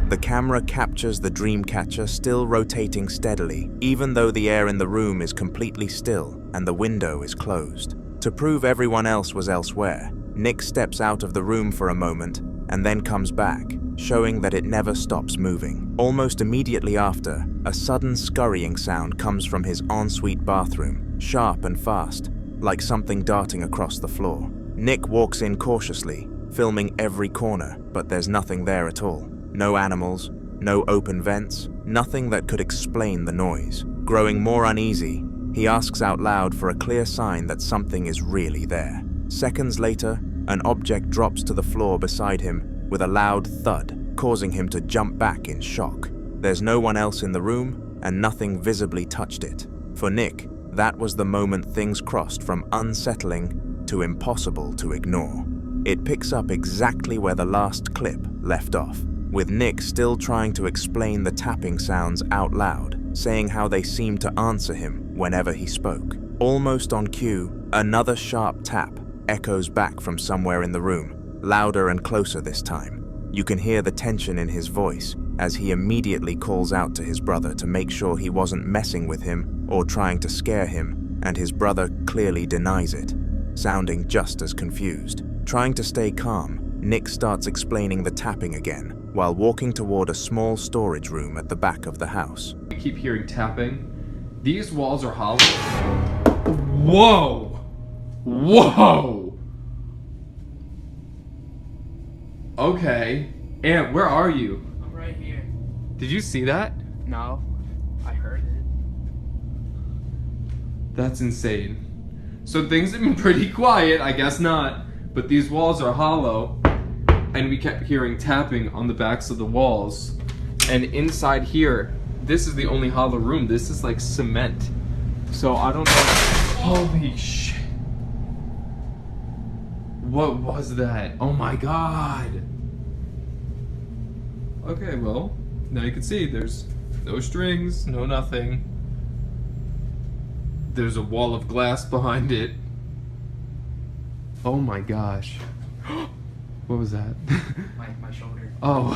The camera captures the dream catcher still rotating steadily, even though the air in the room is completely still and the window is closed. To prove everyone else was elsewhere, Nick steps out of the room for a moment and then comes back, showing that it never stops moving. Almost immediately after, a sudden scurrying sound comes from his ensuite bathroom, sharp and fast, like something darting across the floor. Nick walks in cautiously, filming every corner, but there's nothing there at all. No animals, no open vents, nothing that could explain the noise. Growing more uneasy, he asks out loud for a clear sign that something is really there. Seconds later, an object drops to the floor beside him with a loud thud, causing him to jump back in shock. There's no one else in the room, and nothing visibly touched it. For Nick, that was the moment things crossed from unsettling to impossible to ignore. It picks up exactly where the last clip left off, with Nick still trying to explain the tapping sounds out loud, saying how they seemed to answer him whenever he spoke. Almost on cue, another sharp tap echoes back from somewhere in the room, louder and closer this time. You can hear the tension in his voice as he immediately calls out to his brother to make sure he wasn't messing with him or trying to scare him, and his brother clearly denies it, sounding just as confused. Trying to stay calm, Nick starts explaining the tapping again, while walking toward a small storage room at the back of the house. I keep hearing tapping. These walls are hollow. Whoa! Whoa! Okay. Aunt, where are you? I'm right here. Did you see that? No, I heard it. That's insane. So things have been pretty quiet, I guess not. But these walls are hollow, and we kept hearing tapping on the backs of the walls. And inside here, this is the only hollow room. This is like cement. So I don't know. Holy shit. What was that? Oh my god. Okay, well, now you can see there's no strings, no nothing. There's a wall of glass behind it. Oh my gosh. What was that? My shoulder. Oh.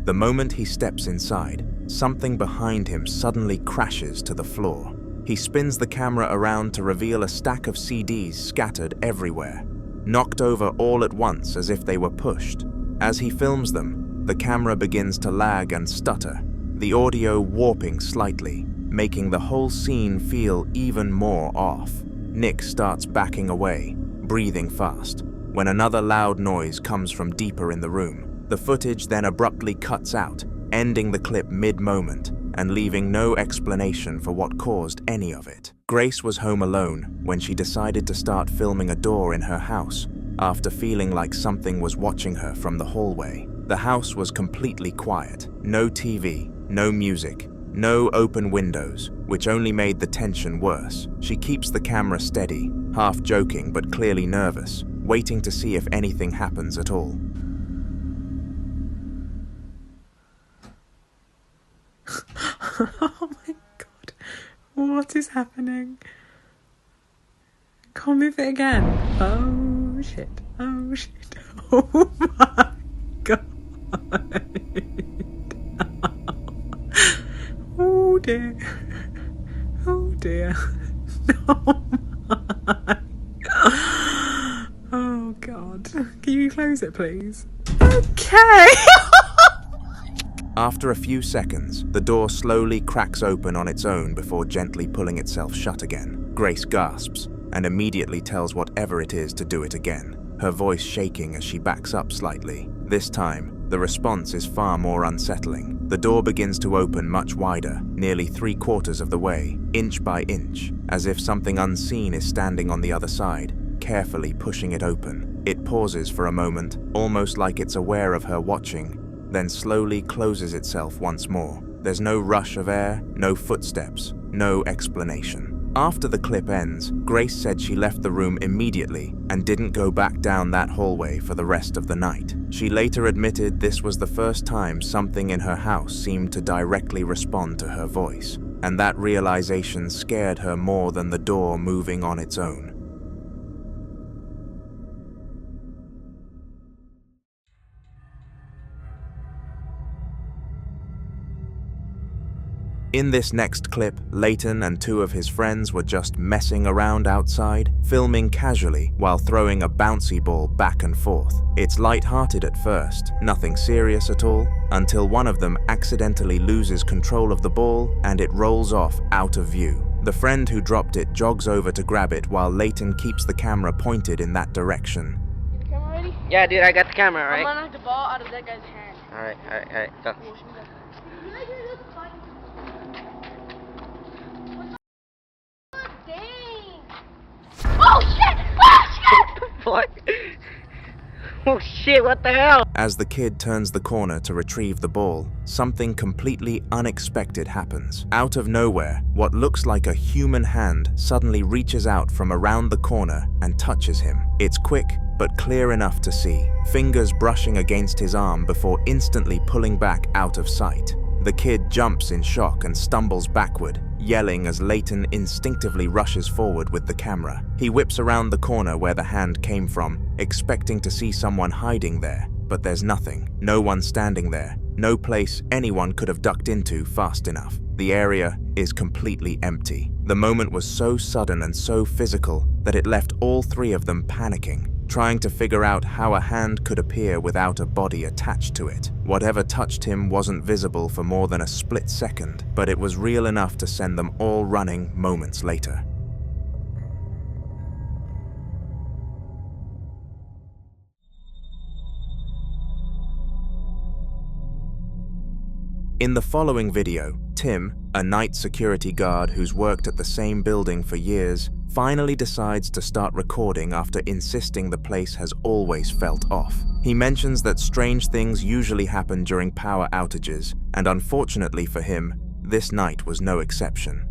The moment he steps inside, something behind him suddenly crashes to the floor. He spins the camera around to reveal a stack of CDs scattered everywhere, knocked over all at once as if they were pushed. As he films them, the camera begins to lag and stutter, the audio warping slightly, making the whole scene feel even more off. Nick starts backing away, breathing fast, when another loud noise comes from deeper in the room. The footage then abruptly cuts out, ending the clip mid-moment and leaving no explanation for what caused any of it. Grace was home alone when she decided to start filming a door in her house after feeling like something was watching her from the hallway. The house was completely quiet, no TV, no music, no open windows, which only made the tension worse. She keeps the camera steady, half joking but clearly nervous, waiting to see if anything happens at all. Oh my god. What is happening? Can't move it again. Oh shit. Oh shit. Oh my god. Oh dear. Oh dear. Oh my. Oh god. Can you close it please? Okay. After a few seconds, the door slowly cracks open on its own before gently pulling itself shut again. Grace gasps and immediately tells whatever it is to do it again, her voice shaking as she backs up slightly. This time, the response is far more unsettling. The door begins to open much wider, nearly 3/4 of the way, inch by inch, as if something unseen is standing on the other side, carefully pushing it open. It pauses for a moment, almost like it's aware of her watching, then slowly closes itself once more. There's no rush of air, no footsteps, no explanation. After the clip ends, Grace said she left the room immediately and didn't go back down that hallway for the rest of the night. She later admitted this was the first time something in her house seemed to directly respond to her voice, and that realization scared her more than the door moving on its own. In this next clip, Leighton and 2 of his friends were just messing around outside, filming casually while throwing a bouncy ball back and forth. It's light-hearted at first, nothing serious at all, until one of them accidentally loses control of the ball and it rolls off out of view. The friend who dropped it jogs over to grab it while Leighton keeps the camera pointed in that direction. You camera ready? Yeah, dude, I got the camera, alright? I'm gonna knock the ball out of that guy's hand. Alright, go. Oh shit! Oh shit! What? Oh shit, what the hell? As the kid turns the corner to retrieve the ball, something completely unexpected happens. Out of nowhere, what looks like a human hand suddenly reaches out from around the corner and touches him. It's quick, but clear enough to see, fingers brushing against his arm before instantly pulling back out of sight. The kid jumps in shock and stumbles backward, yelling as Leighton instinctively rushes forward with the camera. He whips around the corner where the hand came from, expecting to see someone hiding there, but there's nothing. No one standing there, no place anyone could have ducked into fast enough. The area is completely empty. The moment was so sudden and so physical that it left all 3 of them panicking, trying to figure out how a hand could appear without a body attached to it. Whatever touched him wasn't visible for more than a split second, but it was real enough to send them all running moments later. In the following video, Tim, a night security guard who's worked at the same building for years, finally decides to start recording after insisting the place has always felt off. He mentions that strange things usually happen during power outages, and unfortunately for him, this night was no exception.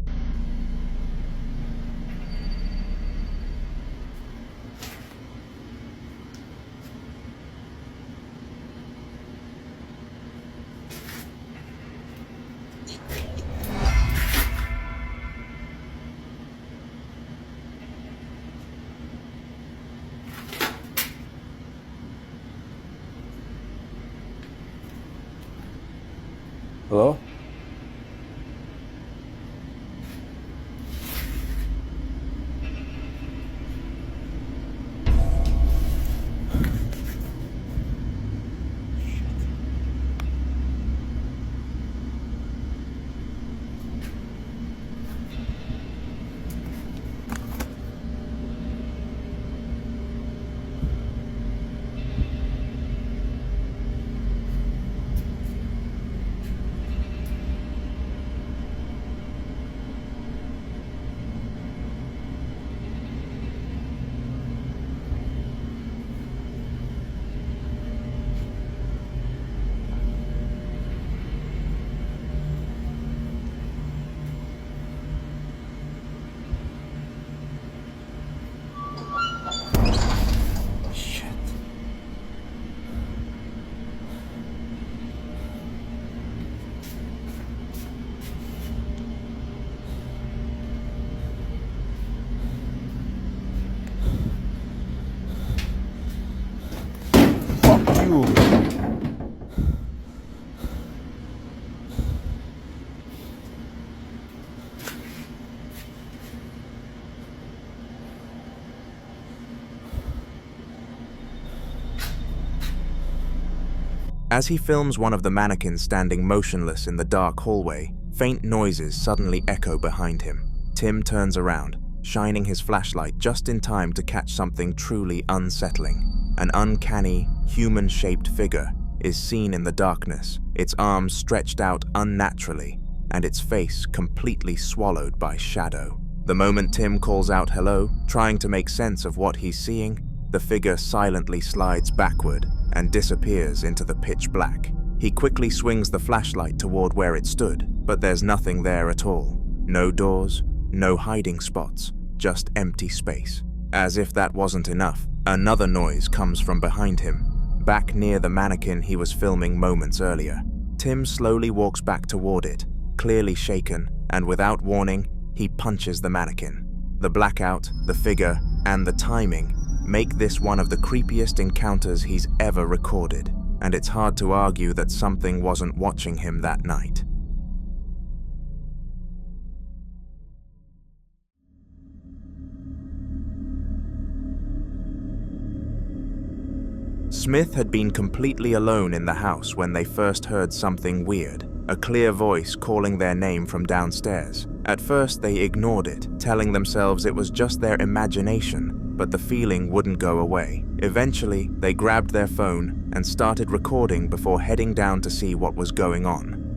Hello? As he films one of the mannequins standing motionless in the dark hallway, faint noises suddenly echo behind him. Tim turns around, shining his flashlight just in time to catch something truly unsettling. An uncanny, human-shaped figure, is seen in the darkness, its arms stretched out unnaturally, and its face completely swallowed by shadow. The moment Tim calls out hello, trying to make sense of what he's seeing, the figure silently slides backward and disappears into the pitch black. He quickly swings the flashlight toward where it stood, but there's nothing there at all. No doors, no hiding spots, just empty space. As if that wasn't enough, another noise comes from behind him, back near the mannequin he was filming moments earlier. Tim slowly walks back toward it, clearly shaken, and without warning, he punches the mannequin. The blackout, the figure, and the timing make this one of the creepiest encounters he's ever recorded, and it's hard to argue that something wasn't watching him that night. Smith had been completely alone in the house when they first heard something weird, a clear voice calling their name from downstairs. At first they ignored it, telling themselves it was just their imagination, but the feeling wouldn't go away. Eventually, they grabbed their phone and started recording before heading down to see what was going on.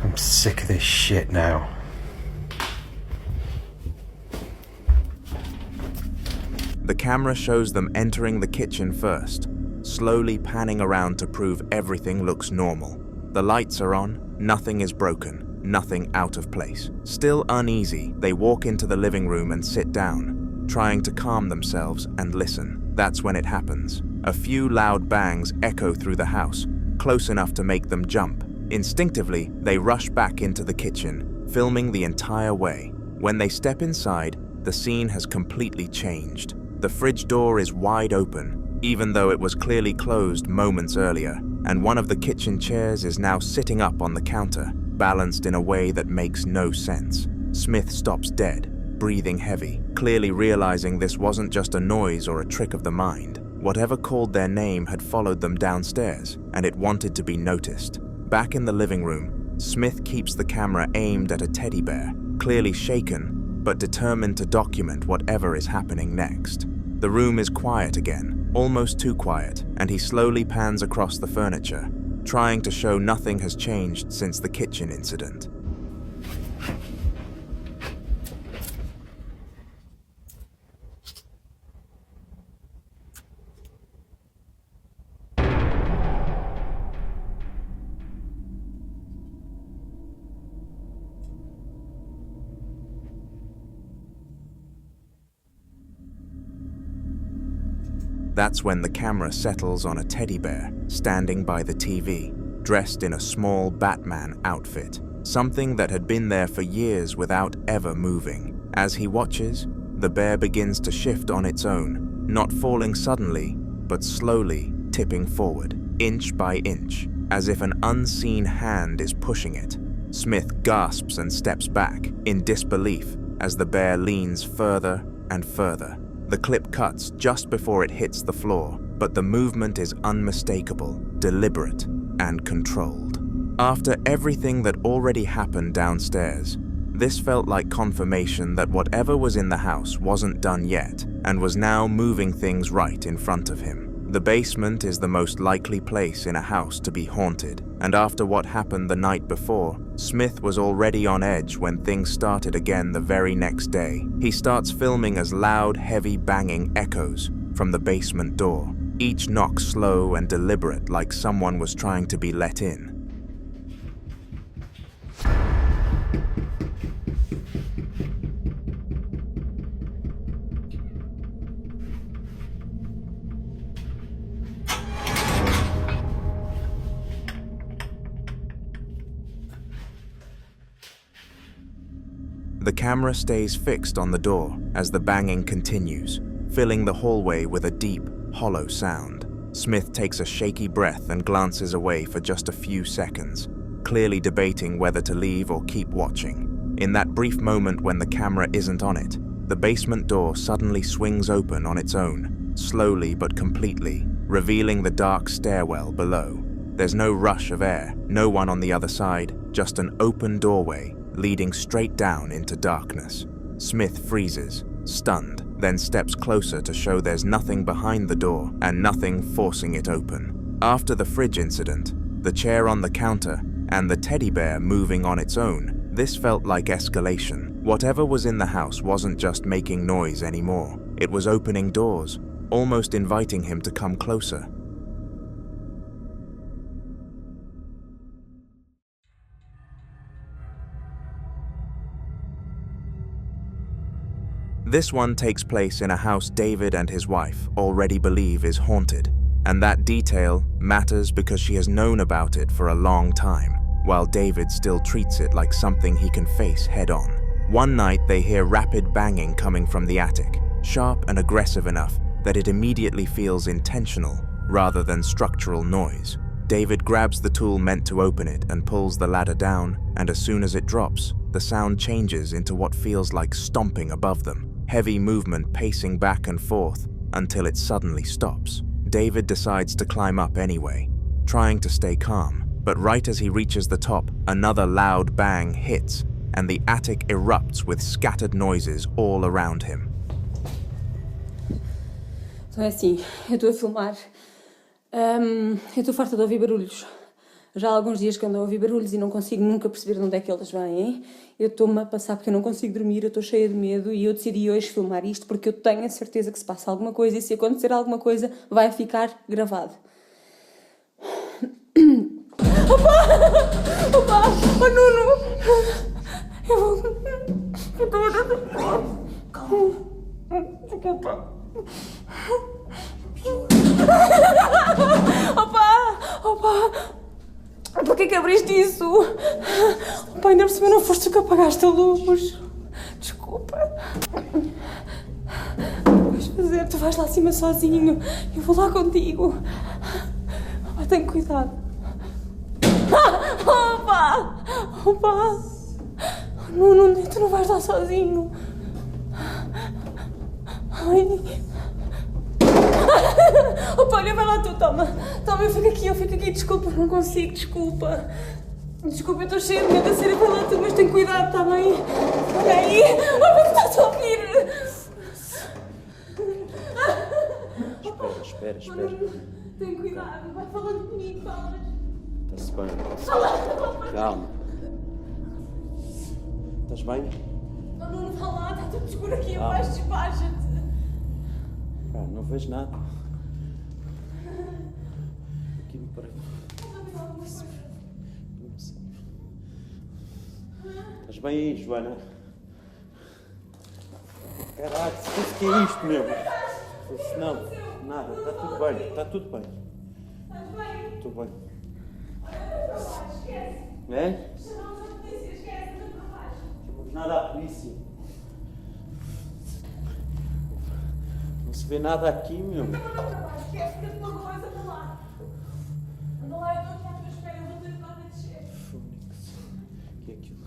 I'm sick of this shit now. The camera shows them entering the kitchen first, slowly panning around to prove everything looks normal. The lights are on, nothing is broken, nothing out of place. Still uneasy, they walk into the living room and sit down, trying to calm themselves and listen. That's when it happens. A few loud bangs echo through the house, close enough to make them jump. Instinctively, they rush back into the kitchen, filming the entire way. When they step inside, the scene has completely changed. The fridge door is wide open, even though it was clearly closed moments earlier, and one of the kitchen chairs is now sitting up on the counter, balanced in a way that makes no sense. Smith stops dead, breathing heavy, clearly realizing this wasn't just a noise or a trick of the mind. Whatever called their name had followed them downstairs, and it wanted to be noticed. Back in the living room, Smith keeps the camera aimed at a teddy bear, clearly shaken, but determined to document whatever is happening next. The room is quiet again, almost too quiet, and he slowly pans across the furniture, trying to show nothing has changed since the kitchen incident. That's when the camera settles on a teddy bear standing by the TV, dressed in a small Batman outfit, something that had been there for years without ever moving. As he watches, the bear begins to shift on its own, not falling suddenly, but slowly tipping forward, inch by inch, as if an unseen hand is pushing it. Smith gasps and steps back, in disbelief, as the bear leans further and further. The clip cuts just before it hits the floor, but the movement is unmistakable, deliberate, and controlled. After everything that already happened downstairs, this felt like confirmation that whatever was in the house wasn't done yet, and was now moving things right in front of him. The basement is the most likely place in a house to be haunted, and after what happened the night before, Smith was already on edge when things started again the very next day. He starts filming as loud, heavy banging echoes from the basement door, each knock slow and deliberate, like someone was trying to be let in. The camera stays fixed on the door as the banging continues, filling the hallway with a deep, hollow sound. Smith takes a shaky breath and glances away for just a few seconds, clearly debating whether to leave or keep watching. In that brief moment when the camera isn't on it, the basement door suddenly swings open on its own, slowly but completely, revealing the dark stairwell below. There's no rush of air, no one on the other side, just an open doorway leading straight down into darkness. Smith freezes, stunned, then steps closer to show there's nothing behind the door and nothing forcing it open. After the fridge incident, the chair on the counter, and the teddy bear moving on its own, this felt like escalation. Whatever was in the house wasn't just making noise anymore. It was opening doors, almost inviting him to come closer. This one takes place in a house David and his wife already believe is haunted, and that detail matters because she has known about it for a long time, while David still treats it like something he can face head-on. One night they hear rapid banging coming from the attic, sharp and aggressive enough that it immediately feels intentional rather than structural noise. David grabs the tool meant to open it and pulls the ladder down, and as soon as it drops, the sound changes into what feels like stomping above them. Heavy movement pacing back and forth until it suddenly stops. David decides to climb up anyway, trying to stay calm, but right as he reaches the top, another loud bang hits, and the attic erupts with scattered noises all around him. Então é assim, eu estou a filmar, eu estou farta de ouvir barulhos. Já há alguns dias que ando a ouvir barulhos e não consigo nunca perceber de onde é que eles vêm. Eu estou-me a passar porque eu não consigo dormir, eu estou cheia de medo e eu decidi hoje filmar isto porque eu tenho a certeza que se passa alguma coisa e se acontecer alguma coisa vai ficar gravado. Opa! Opa! Oh, Nuno! Eu estou a dar... Calma. Desculpa. Opa! Opa! Porquê que abriste isso? Opa, ainda por cima não foste tu que apagaste a luz. Desculpa. Vais fazer, tu vais lá acima sozinho. Eu vou lá contigo. Opa, tenha cuidado. Opa! Opa! Não, tu não vais lá sozinho. Ai... Opa, olha, vai lá tu, toma, eu fico aqui, desculpa, não consigo, desculpa, eu estou cheia de medo, a sério, vai lá tu, mas tem cuidado, está bem? Olha aí, olha que estás a ouvir. Espera. Tem cuidado, vai falando comigo, falas. Está-se bem. Fala. Calma. Estás bem? Não, vá lá, está tudo escuro aqui abaixo, despacha-te. Pá, não vejo nada. Aqui me parece. Estás bem aí, Joana? Caralho, o que é isto, meu? Não, nada, está tudo bem, está tudo bem. Estás bem? Estou bem. Esquece. É? Chamamos a polícia, esquece, não para baixo. Chamamos nada à polícia. Não se vê nada aqui, meu. Não para baixo, esquece, fica de uma coisa para lá. Anda lá, eu estou aqui à tua espera, eu vou ter de lá a descer. Fónix. O que é aquilo?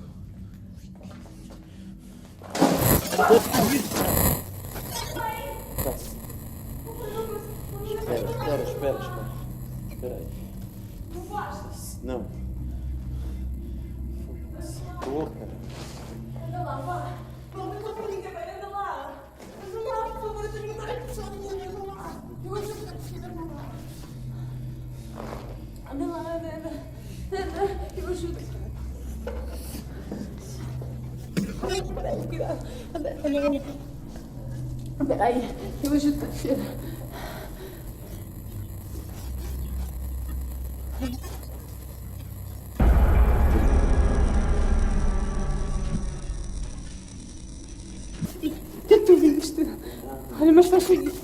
Espera aí. Não vais? Não. Estou, cara. Anda lá, vá. Não estou por ninguém, anda lá. Anda lá, por favor, eu tenho que estar aqui sozinha, anda lá. Eu ajudo a descer, anda lá. Anda lá, anda. Eu ajudo. Cuidado. Anda. Espera aí, eu ajudo a descer. O que é que tu viste? Olha, mas fecha isso,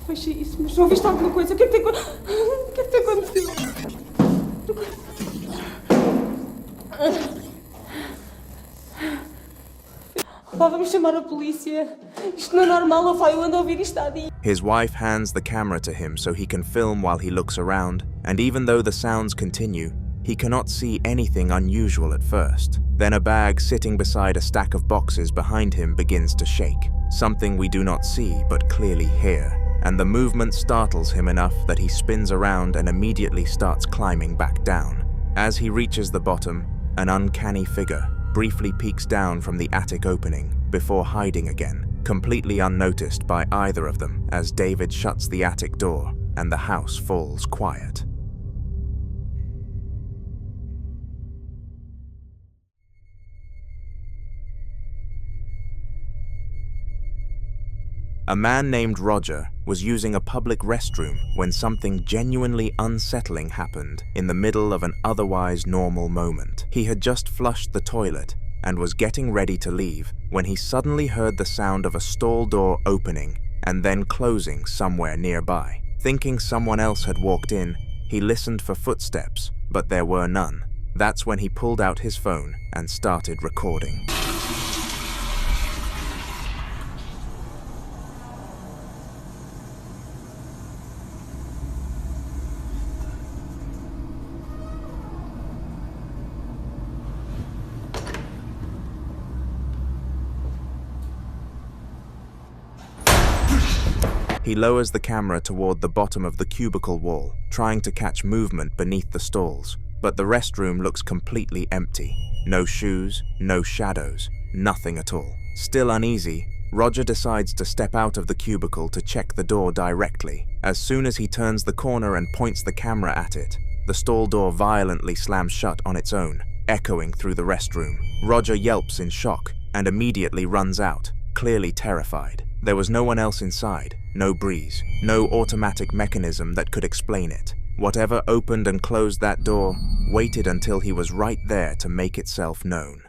fecha isso, mas não viste alguma coisa? O que é que tem acontecido? Vamos chamar a polícia. Isto não é normal, eu falo, eu ando a ouvir isto há dias. His wife hands the camera to him so he can film while he looks around, and even though the sounds continue, he cannot see anything unusual at first. Then a bag sitting beside a stack of boxes behind him begins to shake, something we do not see but clearly hear, and the movement startles him enough that he spins around and immediately starts climbing back down. As he reaches the bottom, an uncanny figure briefly peeks down from the attic opening before hiding again, completely unnoticed by either of them as David shuts the attic door and the house falls quiet. A man named Roger was using a public restroom when something genuinely unsettling happened in the middle of an otherwise normal moment. He had just flushed the toilet and was getting ready to leave when he suddenly heard the sound of a stall door opening and then closing somewhere nearby. Thinking someone else had walked in, he listened for footsteps, but there were none. That's when he pulled out his phone and started recording. He lowers the camera toward the bottom of the cubicle wall, trying to catch movement beneath the stalls, but the restroom looks completely empty. No shoes, no shadows, nothing at all. Still uneasy, Roger decides to step out of the cubicle to check the door directly. As soon as he turns the corner and points the camera at it, the stall door violently slams shut on its own, echoing through the restroom. Roger yelps in shock and immediately runs out, clearly terrified. There was no one else inside, no breeze, no automatic mechanism that could explain it. Whatever opened and closed that door waited until he was right there to make itself known.